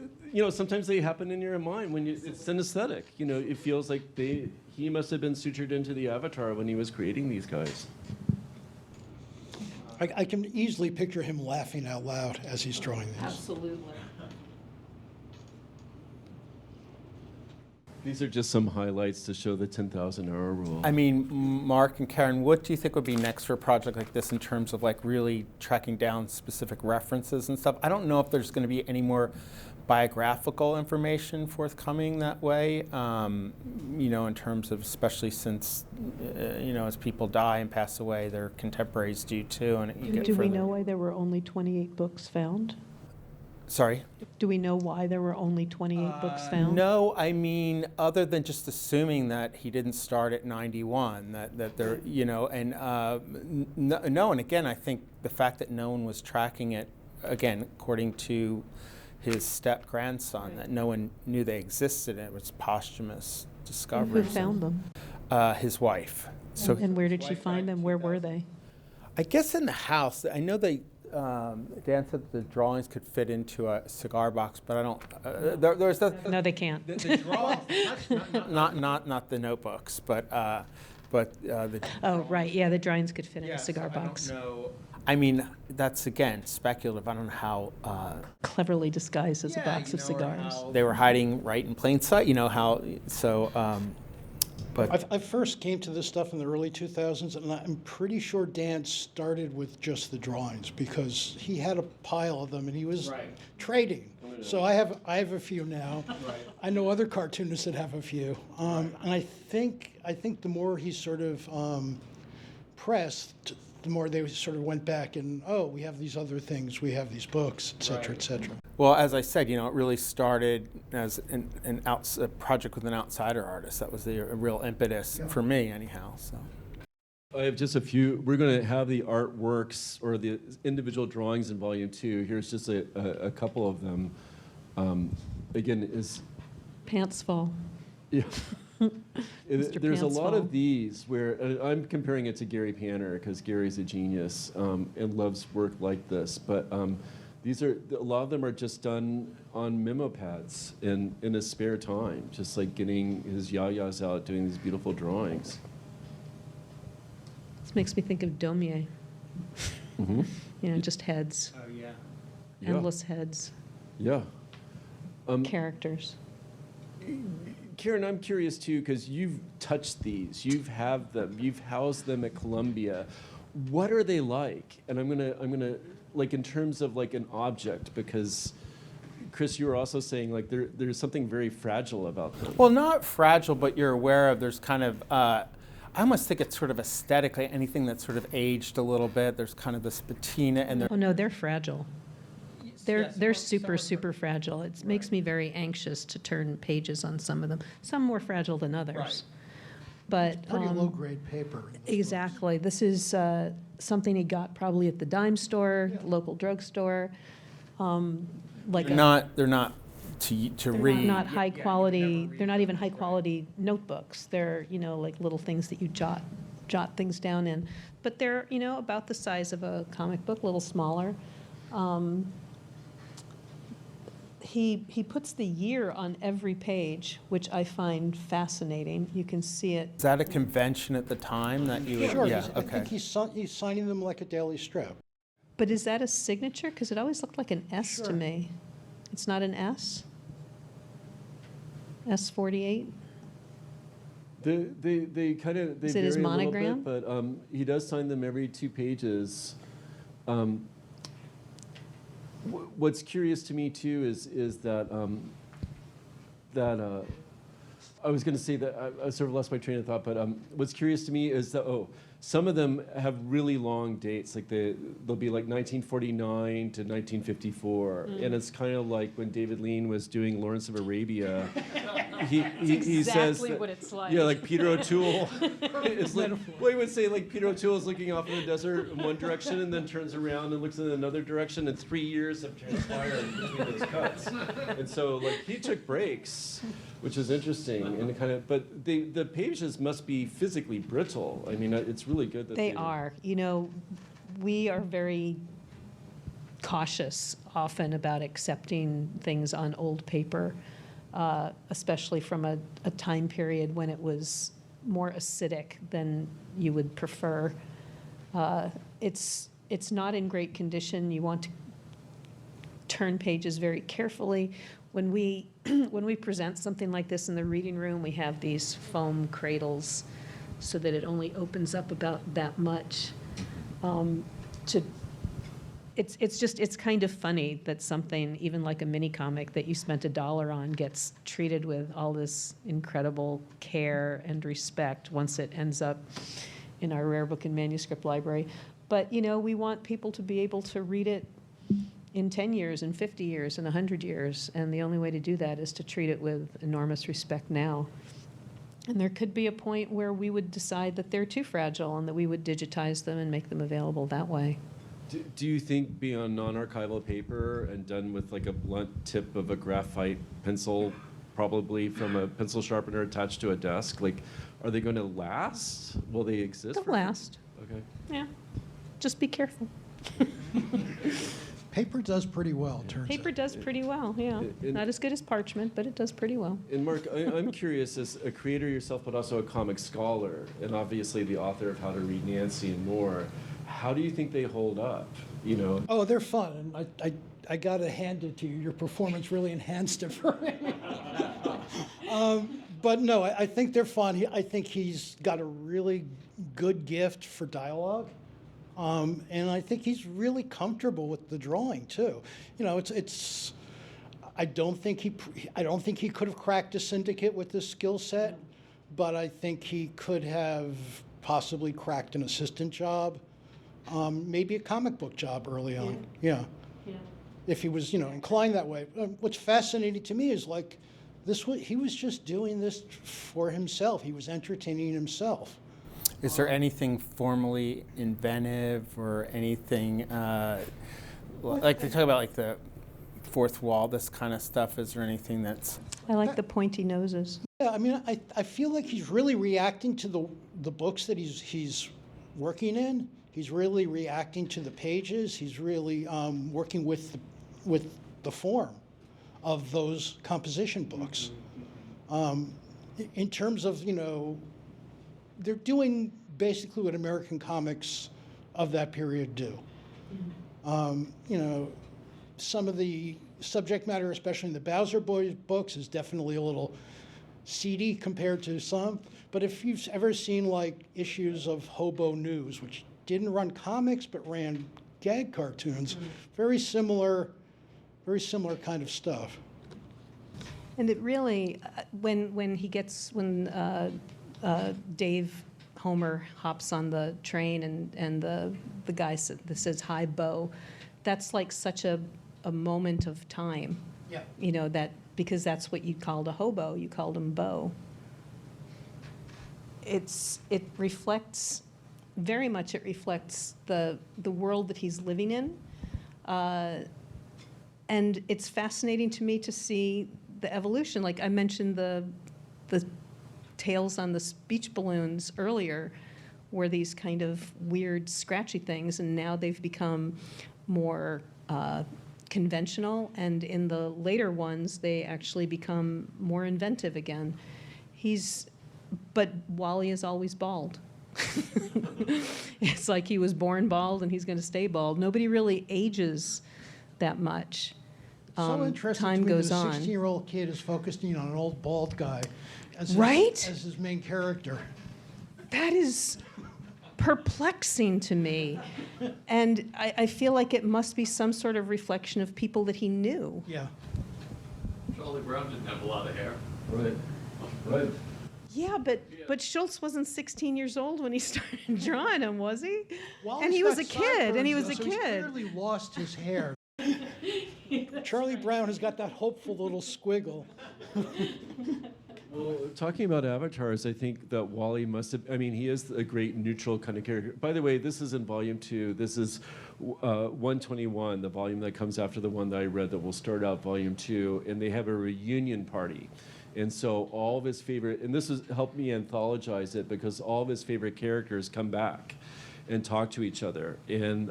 sometimes they happen in your mind when it's synesthetic. It feels like he must have been sutured into the avatar when he was creating these guys. I can easily picture him laughing out loud as he's drawing these. Absolutely. These are just some highlights to show the 10,000-hour rule. I mean, Mark and Karen, what do you think would be next for a project like this in terms of like really tracking down specific references and stuff? I don't know if there's going to be any more biographical information forthcoming that way, in terms of, especially since, as people die and pass away, their contemporaries do too. And Do we know why there were only 28 books found? Sorry? Do we know why there were only 28 books found? No, I mean, other than just assuming that he didn't start at 91, that there, no, and again, I think the fact that no one was tracking it, again, according to his step-grandson, that no one knew they existed, and it was posthumous discovery. Who found them? His wife. So And where did she find them? Where were they? I guess in the house. I know they. Dan said the drawings could fit into a cigar box, but I don't. There's No, they can't. the drawings, not the notebooks, but the. Oh, right. Yeah, the drawings could fit in a cigar so box. I don't know. I mean, that's again speculative. I don't know how. Cleverly disguised as a box of cigars. They were hiding right in plain sight. You know how. So. But I first came to this stuff in the early 2000s, and I'm pretty sure Dan started with just the drawings because he had a pile of them and he was trading. So I have a few now. I know other cartoonists that have a few, and I think the more he sort of pressed, the more they sort of went back and we have these other things, we have these books, et cetera, et cetera. Well, as I said, it really started as a project with an outsider artist. That was the real impetus for me, anyhow. So. I have just a few. We're going to have the artworks or the individual drawings in Volume 2. Here's just a couple of them. Again, is Pants fall. yeah. Mr. There's a lot Pantsfall. of these where I'm comparing it to Gary Panner because Gary's a genius and loves work like this. But these are a lot of them are just done on memo pads in his spare time, just like getting his yayas out, doing these beautiful drawings. This makes me think of Daumier. Mm-hmm. Just heads, Oh yeah. endless heads, Yeah. characters. Karen, I'm curious too, because you've touched these, you've have them, you've housed them at Columbia. What are they like? And I'm gonna like in terms of like an object, because Chris, you were also saying like there's something very fragile about them. Well, not fragile, but you're aware of. There's kind of. I almost think it's sort of aesthetically anything that's sort of aged a little bit. There's kind of this patina, and Oh no, they're fragile. They're super fragile. It makes me very anxious to turn pages on some of them. Some more fragile than others. Right. But Pretty low-grade paper. exactly, this is something he got probably at the dime store, local drugstore. Like they're not to they're read. not high quality. They're not even high quality notebooks. They're like little things that you jot things down in. But they're about the size of a comic book, a little smaller. He puts the year on every page, which I find fascinating. You can see it. Is that a convention at the time that you? Sure, Yeah. I Okay. think he's signing them like a daily strip. But is that a signature? Because it always looked like an S to Sure. me. It's not an S? S48? They kind of Is it his vary a little monogram? bit, but he does sign them every 2 pages. What's curious to me too is that I was going to say that I sort of lost my train of thought, but what's curious to me is that some of them have really long dates, like they'll be like 1949 to 1954, and it's kind of like when David Lean was doing Lawrence of Arabia. He says that, what it's like. yeah, like Peter O'Toole. It's like, well, he would say like Peter O'Toole is looking off in the desert in one direction and then turns around and looks in another direction, and 3 years have transpired between those cuts. And so like he took breaks, which is interesting, and kind of, but the pages must be physically brittle. I mean, it's really good that They are. You know, we are very cautious often about accepting things on old paper, especially from a time period when it was more acidic than you would prefer. It's not in great condition. You want to turn pages very carefully. When we present something like this in the reading room, we have these foam cradles so that it only opens up about that much. It's kind of funny that something, even like a mini comic that you spent $1 on, gets treated with all this incredible care and respect once it ends up in our rare book and manuscript library. But, you know, we want people to be able to read it in 10 years, and 50 years, and 100 years, and the only way to do that is to treat it with enormous respect now. And there could be a point where we would decide that they're too fragile and that we would digitize them and make them available that way. Do you think being on non-archival paper and done with like a blunt tip of a graphite pencil, probably from a pencil sharpener attached to a desk, like, are they going to last? Will they exist? They'll last. Okay. Yeah. Just be careful. Paper does pretty well, turns out. Paper does pretty well, yeah. Not as good as parchment, but it does pretty well. And Mark, I'm curious, as a creator yourself, but also a comic scholar, and obviously the author of How to Read Nancy and more, how do you think they hold up? You know? Oh, they're fun. And I got to hand it to you. Your performance really enhanced it for me. But no, I think they're fun. I think he's got a really good gift for dialogue. And I think he's really comfortable with the drawing too. You know, it's. I don't think he could have cracked a syndicate with this skill set, but I think he could have possibly cracked an assistant job, maybe a comic book job early on. Yeah. If he was, inclined that way. What's fascinating to me is like, he was just doing this for himself. He was entertaining himself. Is there anything formally inventive or anything, like they talk about like the fourth wall, this kind of stuff? Is there anything that's... I like the pointy noses. Yeah, I mean, I feel like he's really reacting to the books that he's working in. He's really reacting to the pages. He's really working with the form of those composition books. In terms of, they're doing basically what American comics of that period do. Some of the subject matter, especially in the Bowser Boys books, is definitely a little seedy compared to some. But if you've ever seen like issues of Hobo News, which didn't run comics but ran gag cartoons, very similar kind of stuff. And it really, when Dave Homer hops on the train and the guy that says, "Hi, Bo," that's like such a moment of time. Yeah. That because that's what you called a hobo, you called him Bo. It reflects very much. It reflects the world that he's living in, and it's fascinating to me to see the evolution. Like I mentioned, the tails on the speech balloons earlier were these kind of weird, scratchy things, and now they've become more conventional. And in the later ones, they actually become more inventive again. But Wally is always bald. It's like he was born bald and he's going to stay bald. Nobody really ages that much. So interesting time to me goes that a on. 16-year-old kid is focusing on an old bald guy as Right? as his main character. That is perplexing to me. And I feel like it must be some sort of reflection of people that he knew. Yeah. Charlie Brown didn't have a lot of hair. Right. Right. Yeah, but Schultz wasn't 16 years old when he started drawing him, was he? Wally's And he was got a kid, and he was a sideburns, though, so kid. He's clearly lost his hair. Charlie Brown has got that hopeful little squiggle. Well, talking about avatars, I think that Wally must have, I mean, he is a great neutral kind of character. By the way, this is in volume 2. This is 121, the volume that comes after the one that I read that will start out volume 2. And they have a reunion party. And so all of his favorite, and this has helped me anthologize it because all of his favorite characters come back and talk to each other. And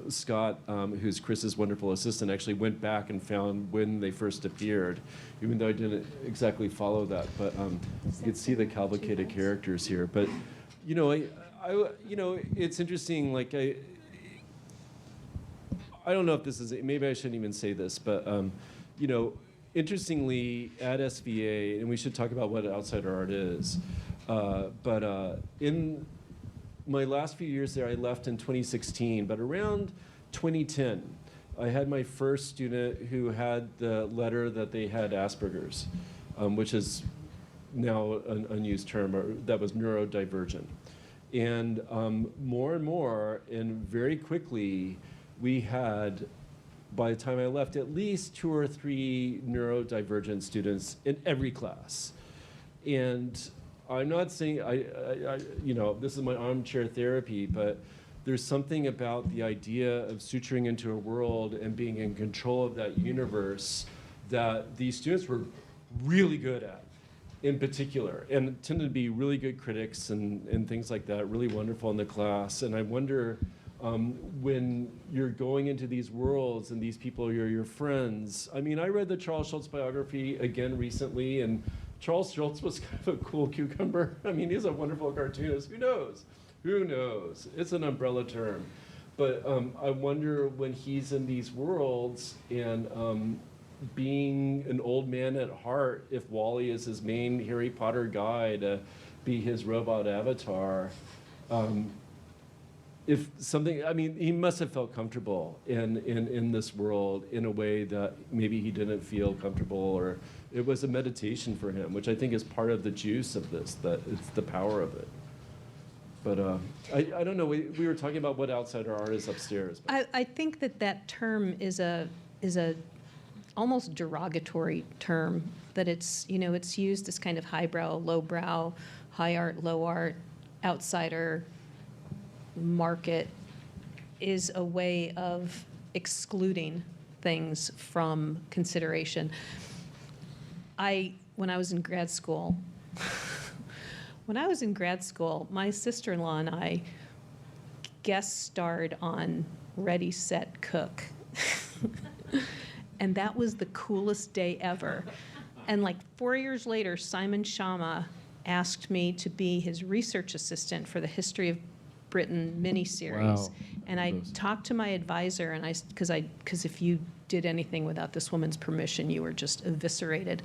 Scott, who's Chris's wonderful assistant, actually went back and found when they first appeared, even though I didn't exactly follow that. But you could see the cavalcade of characters here. But you know, it's interesting. Like I don't know if this is, maybe I shouldn't even say this, but you know, interestingly, at SVA, and we should talk about what outsider art is, but in my last few years there, I left in 2016, but around 2010, I had my first student who had the letter that they had Asperger's, which is now an unused term, or that was neurodivergent. And more and more, and very quickly, we had, by the time I left, at least 2 or 3 neurodivergent students in every class. And I'm not saying, you know, this is my armchair therapy, but there's something about the idea of suturing into a world and being in control of that universe that these students were really good at, in particular, and tended to be really good critics and things like that, really wonderful in the class. And I wonder, when you're going into these worlds and these people are your friends. I mean, I read the Charles Schultz biography again recently, and Charles Schultz was kind of a cool cucumber. I mean, he's a wonderful cartoonist. Who knows? Who knows? It's an umbrella term. But I wonder when he's in these worlds and being an old man at heart, if Wally is his main Harry Potter guy to be his robot avatar, if something, I mean, he must have felt comfortable in this world in a way that maybe he didn't feel comfortable, or it was a meditation for him, which I think is part of the juice of this, that it's the power of it. But I don't know, we were talking about what outsider art is upstairs. I think that term is a almost derogatory term, that it's, you know, it's used as kind of highbrow, lowbrow, high art, low art, outsider, market, is a way of excluding things from consideration. When I was in grad school, my sister-in-law and I guest starred on Ready, Set, Cook. And that was the coolest day ever. And like 4 years later, Simon Schama asked me to be his research assistant for the History of Britain miniseries. Wow. And I talked to my advisor, and because if you did anything without this woman's permission, you were just eviscerated.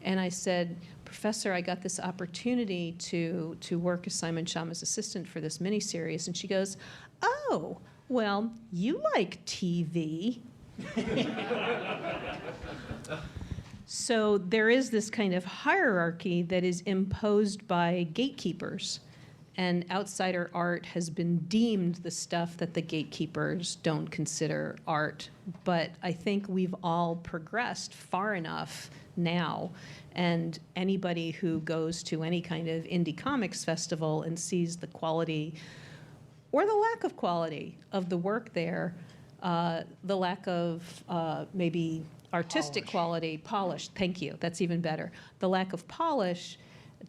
And I said, Professor, I got this opportunity to work as Simon Schama's assistant for this miniseries. And she goes, oh, well, you like TV. So there is this kind of hierarchy that is imposed by gatekeepers. And outsider art has been deemed the stuff that the gatekeepers don't consider art. But I think we've all progressed far enough now, and anybody who goes to any kind of indie comics festival and sees the quality or the lack of quality of the work there, the lack of maybe artistic quality, polish, thank you, that's even better. The lack of polish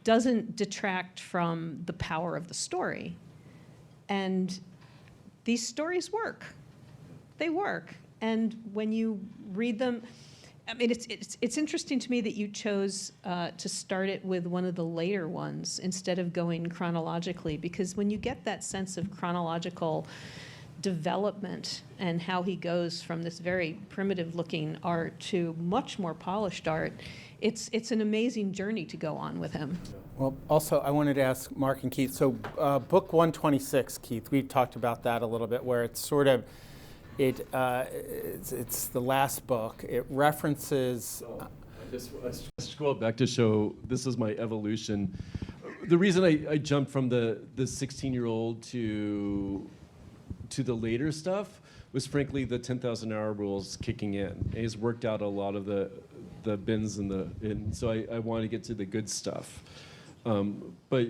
doesn't detract from the power of the story. And these stories work. They work. And when you read them, I mean, it's interesting to me that you chose to start it with one of the later ones instead of going chronologically, because when you get that sense of chronological development and how he goes from this very primitive looking art to much more polished art, it's an amazing journey to go on with him. Well, also, I wanted to ask Mark and Keith, so book 126, Keith, we talked about that a little bit, where it's sort of, it's the last book. It references... I scrolled back to show this is my evolution. The reason I jumped from the 16-year-old to the later stuff was frankly the 10,000 hour rules kicking in. He's worked out a lot of the bins and so I wanted to get to the good stuff. But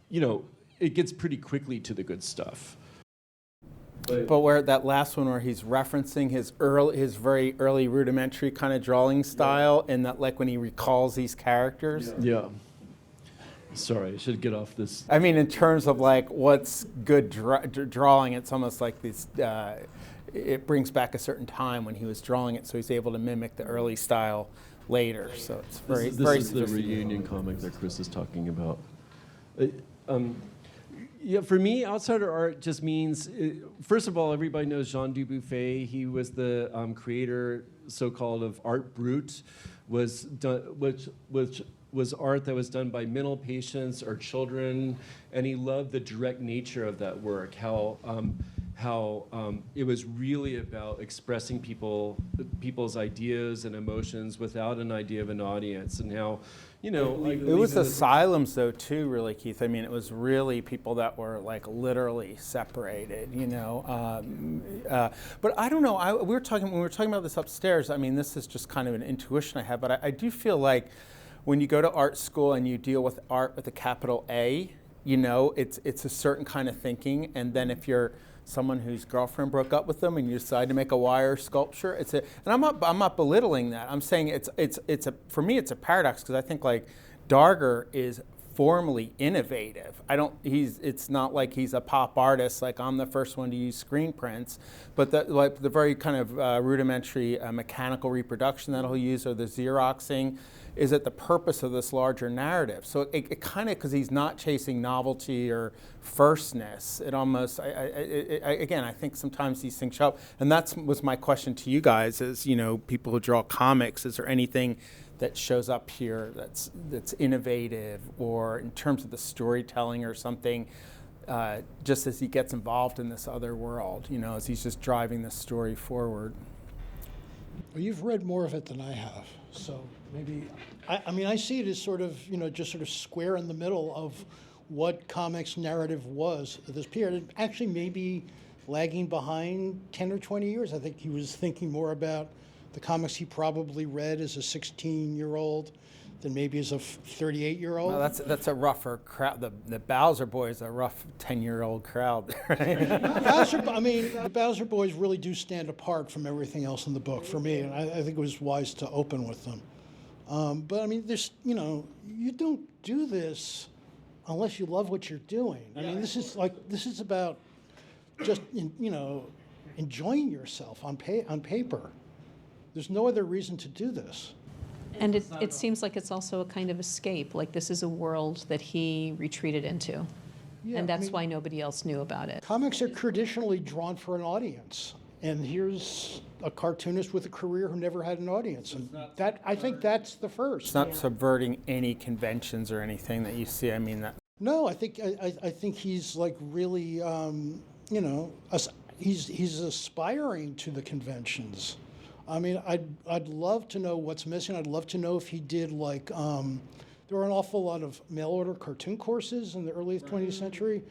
you know, it gets pretty quickly to the good stuff. But where that last one where he's referencing his very early rudimentary kind of drawing style, and that like when he recalls these characters. Yeah. Sorry, I should get off this. I mean, in terms of like what's good drawing, it's almost like this. It brings back a certain time when he was drawing it, so he's able to mimic the early style later. So it's very, very This is the reunion comic that Chris is talking about. Yeah, for me, outsider art just means, first of all, everybody knows Jean Dubuffet. He was the creator, so-called, of Art Brut, which was art that was done by mental patients or children, and he loved the direct nature of that work. How it was really about expressing people's ideas and emotions without an idea of an audience, and how, you know, like it was asylums though too, really, Keith. I mean, it was really people that were like literally separated, you know. But I don't know. When we were talking about this upstairs. I mean, this is just kind of an intuition I have, but I do feel like when you go to art school and you deal with art with a capital A, you know, it's a certain kind of thinking, and then if you're someone whose girlfriend broke up with them and you decide to make a wire sculpture, and I'm not belittling that. I'm saying for me it's a paradox, because I think like Darger is formally innovative. It's not like he's a pop artist, like I'm the first one to use screen prints, but the very kind of rudimentary mechanical reproduction that he'll use, or the Xeroxing, is at the purpose of this larger narrative. So it kind of, because he's not chasing novelty or firstness, it almost, again, I think sometimes these things show up. And that was my question to you guys, is, you know, people who draw comics, is there anything that shows up here that's innovative, or in terms of the storytelling or something, just as he gets involved in this other world, you know, as he's just driving this story forward? Well, you've read more of it than I have, so maybe, I mean, I see it as sort of, you know, just sort of square in the middle of what comics narrative was at this period. Actually, maybe lagging behind 10 or 20 years. I think he was thinking more about the comics he probably read as a 16-year-old than maybe as a 38-year-old. Well, that's a rougher crowd. The Bowser Boys are a rough 10-year-old crowd. Right? The Bowser Boys really do stand apart from everything else in the book for me, and I think it was wise to open with them. But I mean, there's, you know, you don't do this unless you love what you're doing. I mean, this is about just, you know, enjoying yourself on paper. There's no other reason to do this. And it seems like it's also a kind of escape, like this is a world that he retreated into. Yeah, and that's why nobody else knew about it. Comics are traditionally drawn for an audience. And here's a cartoonist with a career who never had an audience. And that, I think that's the first. It's not subverting any conventions or anything that you see. I mean that. No, I think he's like really, you know, he's aspiring to the conventions. I mean, I'd love to know what's missing. I'd love to know if he did like, there were an awful lot of mail order cartoon courses in the early 20th century.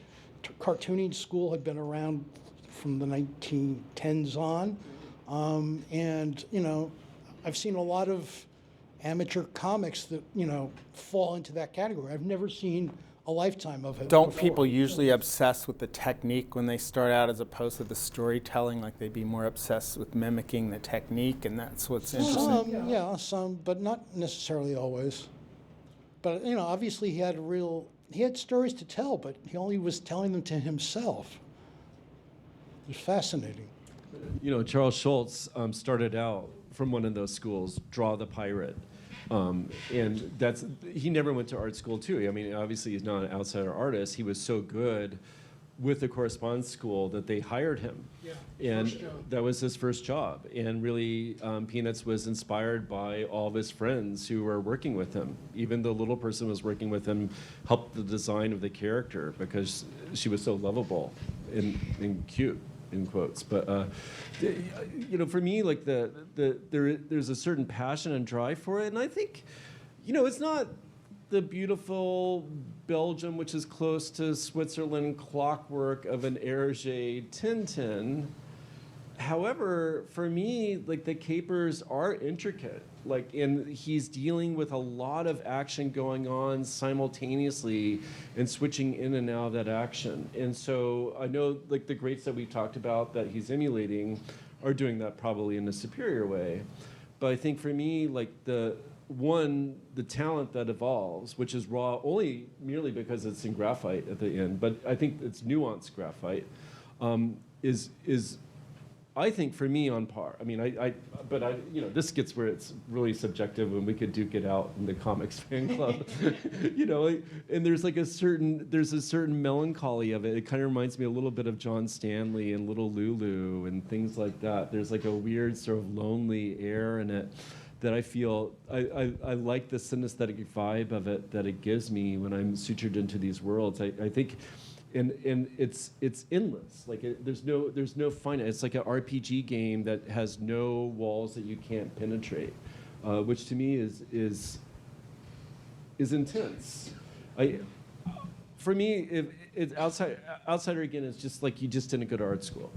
Cartooning school had been around from the 1910s on. And, you know, I've seen a lot of amateur comics that, you know, fall into that category. I've never seen a lifetime of it. Don't before. people usually obsess with the technique when they start out as opposed to the storytelling? Like they'd be more obsessed with mimicking the technique, and that's what's interesting? Some, but not necessarily always. But, you know, obviously he had stories to tell, but he only was telling them to himself. It was fascinating. You know, Charles Schulz started out from one of those schools, Draw the Pirate. And he never went to art school too. I mean, obviously he's not an outsider artist. He was so good with the correspondence school that they hired him. Yeah, And first job. that was his first job. And really, Peanuts was inspired by all of his friends who were working with him. Even the little person who was working with him helped the design of the character because she was so lovable and cute, in quotes. But for me, like there's a certain passion and drive for it. And I think, it's not the beautiful Belgium, which is close to Switzerland, clockwork of an Hergé Tintin. However, for me, like the capers are intricate. And he's dealing with a lot of action going on simultaneously and switching in and out of that action. And so I know like the greats that we talked about that he's emulating are doing that probably in a superior way. But I think for me, like the talent that evolves, which is raw only merely because it's in graphite at the end, but I think it's nuanced graphite, is I think for me on par. I mean, this gets where it's really subjective, and we could duke it out in the comics fan club, and there's a certain melancholy of it. It kind of reminds me a little bit of John Stanley and Little Lulu and things like that. There's like a weird sort of lonely air in it that I feel, I like the synesthetic vibe of it that it gives me when I'm sutured into these worlds. I think, and it's endless. There's no finite. It's like an RPG game that has no walls that you can't penetrate, which to me is intense. For me, if it's outsider again, it's just like you just didn't go to art school.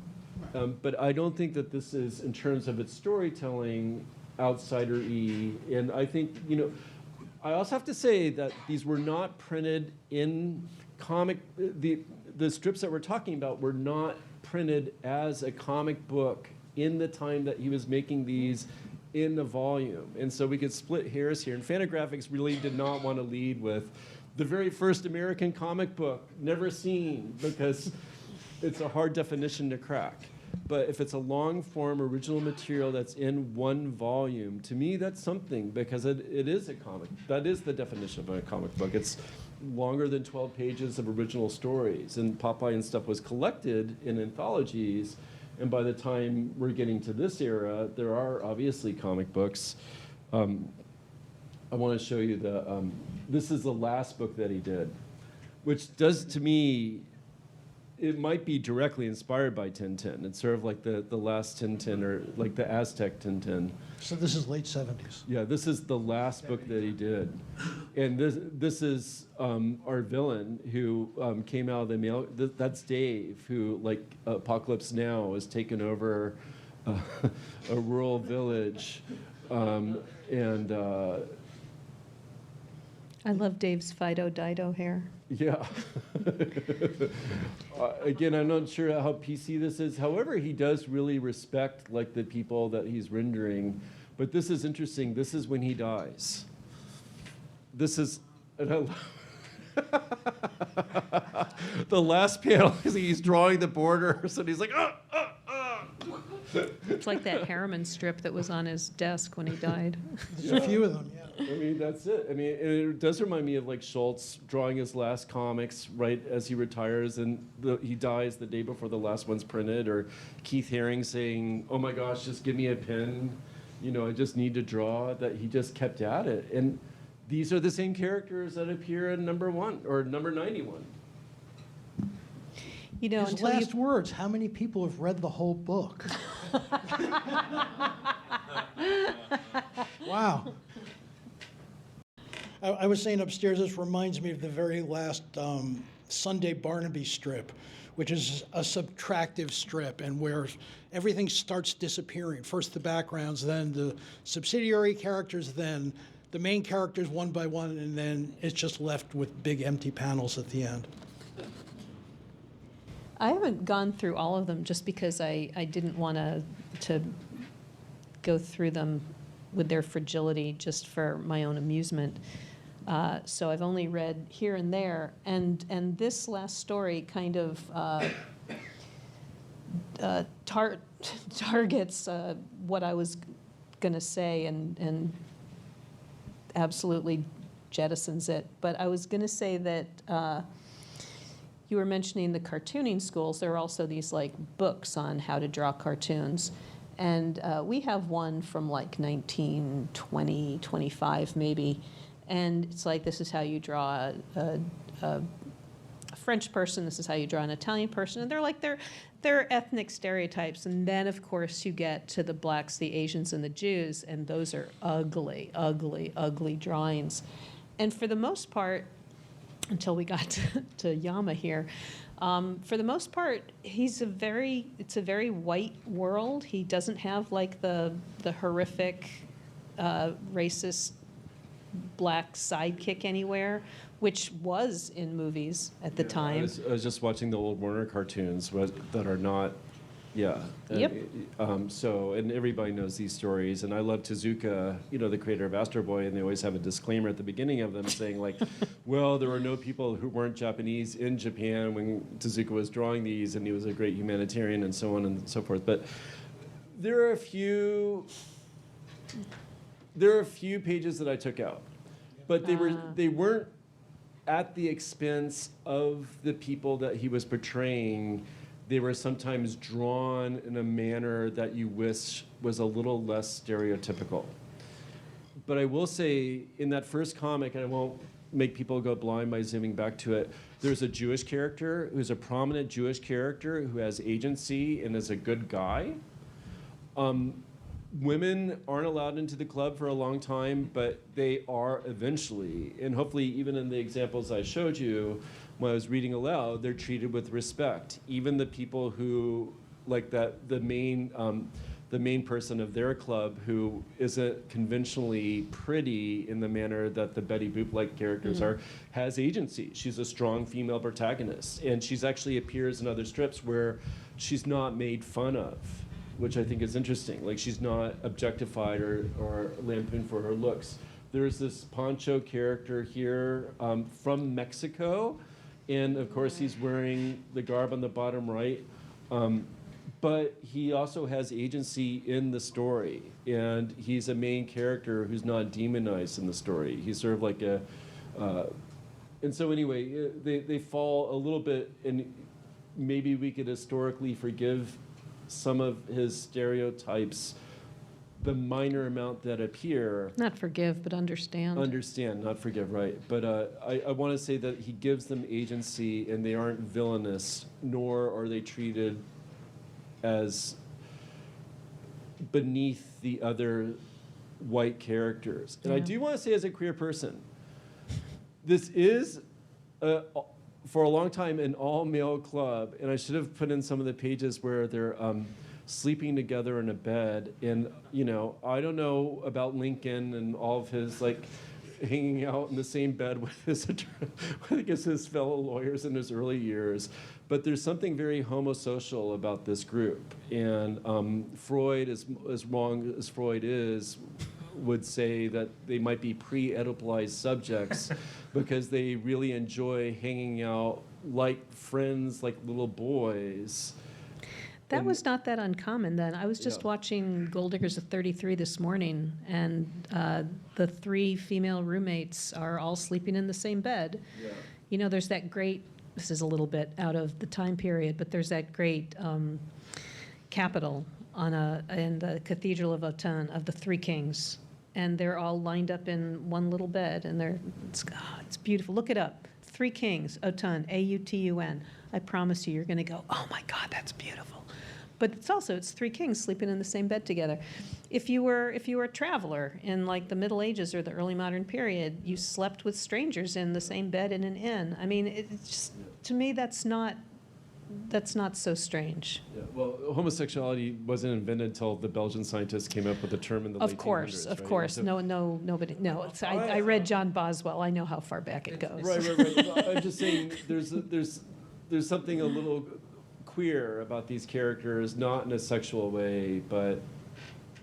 But I don't think that this is, in terms of its storytelling, outsider-y. And I think, I also have to say that these were not printed in comic, the strips that we're talking about were not printed as a comic book in the time that he was making these in the volume. And so we could split hairs here. And Fantagraphics really did not want to lead with the very first American comic book, never seen, because it's a hard definition to crack. But if it's a long-form original material that's in one volume, to me that's something, because it is a comic. That is the definition of a comic book. It's longer than 12 pages of original stories. And Popeye and stuff was collected in anthologies. And by the time we're getting to this era, there are obviously comic books. I want to show you this is the last book that he did, which does, to me, it might be directly inspired by Tintin. It's sort of like the last Tintin, or like the Aztec Tintin. So this is late 70s. Yeah, this is the last book that he did. And this is our villain who came out of the mail. That's Dave, who, like Apocalypse Now, has taken over a rural village. I love Dave's Fido Dido hair. Yeah. Again, I'm not sure how PC this is. However, he does really respect like the people that he's rendering. But this is interesting. This is when he dies. This is, and I the last panel is he's drawing the borders, and he's like, It's like that Harriman strip that was on his desk when he died. There's a few of them, yeah. I mean, that's it. I mean, it does remind me of like Schultz drawing his last comics right as he retires, and he dies the day before the last one's printed, or Keith Haring saying, "Oh my gosh, just give me a pen, I just need to draw." That he just kept at it, and these are the same characters that appear in number 1 or number 91. His Until last words, how many people have read the whole book? Wow. I was saying upstairs, this reminds me of the very last Sunday Barnaby strip, which is a subtractive strip, and where everything starts disappearing. First the backgrounds, then the subsidiary characters, then the main characters one by one, and then it's just left with big empty panels at the end. I haven't gone through all of them just because I didn't want to go through them with their fragility just for my own amusement. So I've only read here and there, and this last story kind of targets what I was going to say and absolutely jettisons it. But I was going to say that you were mentioning the cartooning schools. There are also these like books on how to draw cartoons. And we have one from like 1920, 25 maybe. And it's like, this is how you draw a French person, this is how you draw an Italian person. And they're ethnic stereotypes. And then, of course, you get to the blacks, the Asians, and the Jews. And those are ugly, ugly, ugly drawings. And for the most part, until we got to Yama here, for the most part, it's a very white world. He doesn't have like the horrific, racist black sidekick anywhere, which was in movies at the time. I was just watching the old Warner cartoons that are not, yeah. Yep. So, and everybody knows these stories, and I love Tezuka, the creator of Astro Boy, and they always have a disclaimer at the beginning of them saying like, well, there were no people who weren't Japanese in Japan when Tezuka was drawing these, and he was a great humanitarian and so on and so forth. But there are a few pages that I took out, but they weren't at the expense of the people that he was portraying. They were sometimes drawn in a manner that you wish was a little less stereotypical. But I will say, in that first comic, and I won't make people go blind by zooming back to it, there's a Jewish character who's a prominent Jewish character who has agency and is a good guy. Women aren't allowed into the club for a long time, but they are eventually. And hopefully, even in the examples I showed you, when I was reading aloud, they're treated with respect. Even the people who, like that, the main person of their club who isn't conventionally pretty in the manner that the Betty Boop-like characters are, has agency. She's a strong female protagonist. And she's actually appears in other strips where she's not made fun of, which I think is interesting. Like, she's not objectified or lampooned for her looks. There's this Pancho character here from Mexico, and of course he's wearing the garb on the bottom right, but he also has agency in the story, and he's a main character who's not demonized in the story. He's sort of like a, and so anyway, they fall a little bit, and maybe we could historically forgive some of his stereotypes, the minor amount that appear. Not forgive, but understand. Understand, not forgive, right. But I want to say that he gives them agency, and they aren't villainous, nor are they treated as beneath the other white characters. And I do want to say, as a queer person, this is for a long time an all-male club, and I should have put in some of the pages where they're sleeping together in a bed. And I don't know about Lincoln and all of his hanging out in the same bed with his fellow lawyers in his early years, but there's something very homosocial about this group. And Freud, as wrong as Freud is, would say that they might be pre-Oedipalized subjects because they really enjoy hanging out like friends, like little boys. That was not that uncommon then. I was just watching Gold Diggers of 33 this morning, and the three female roommates are all sleeping in the same bed. Yeah. There's that great, this is a little bit out of the time period, but there's that great capital in the Cathedral of Autun of the Three Kings. And they're all lined up in one little bed, and it's beautiful. Look it up. Three Kings, Autun, A-U-T-U-N. I promise you're going to go, oh my God, that's beautiful. But it's three kings sleeping in the same bed together. If you were a traveler in the Middle Ages or the early modern period, you slept with strangers in the same bed in an inn. I mean, it's just, to me, that's not so strange. Yeah, well, homosexuality wasn't invented until the Belgian scientists came up with the term in the late 1800s. Of course. No, nobody. No, I read John Boswell. I know how far back it goes. Right. I'm just saying, there's something a little queer about these characters, not in a sexual way, but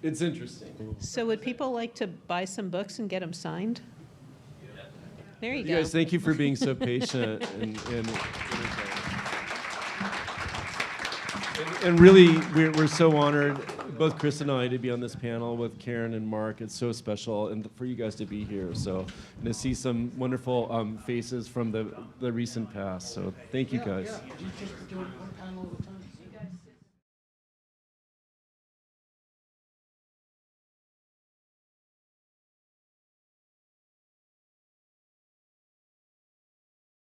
it's interesting. So would people like to buy some books and get them signed? There you go. You guys, thank you for being so patient and really, we're so honored both Chris and I to be on this panel with Karen and Mark. It's so special, and for you guys to be here. So, and to see some wonderful faces from the recent past. So, thank you guys. You just do it one panel at a time.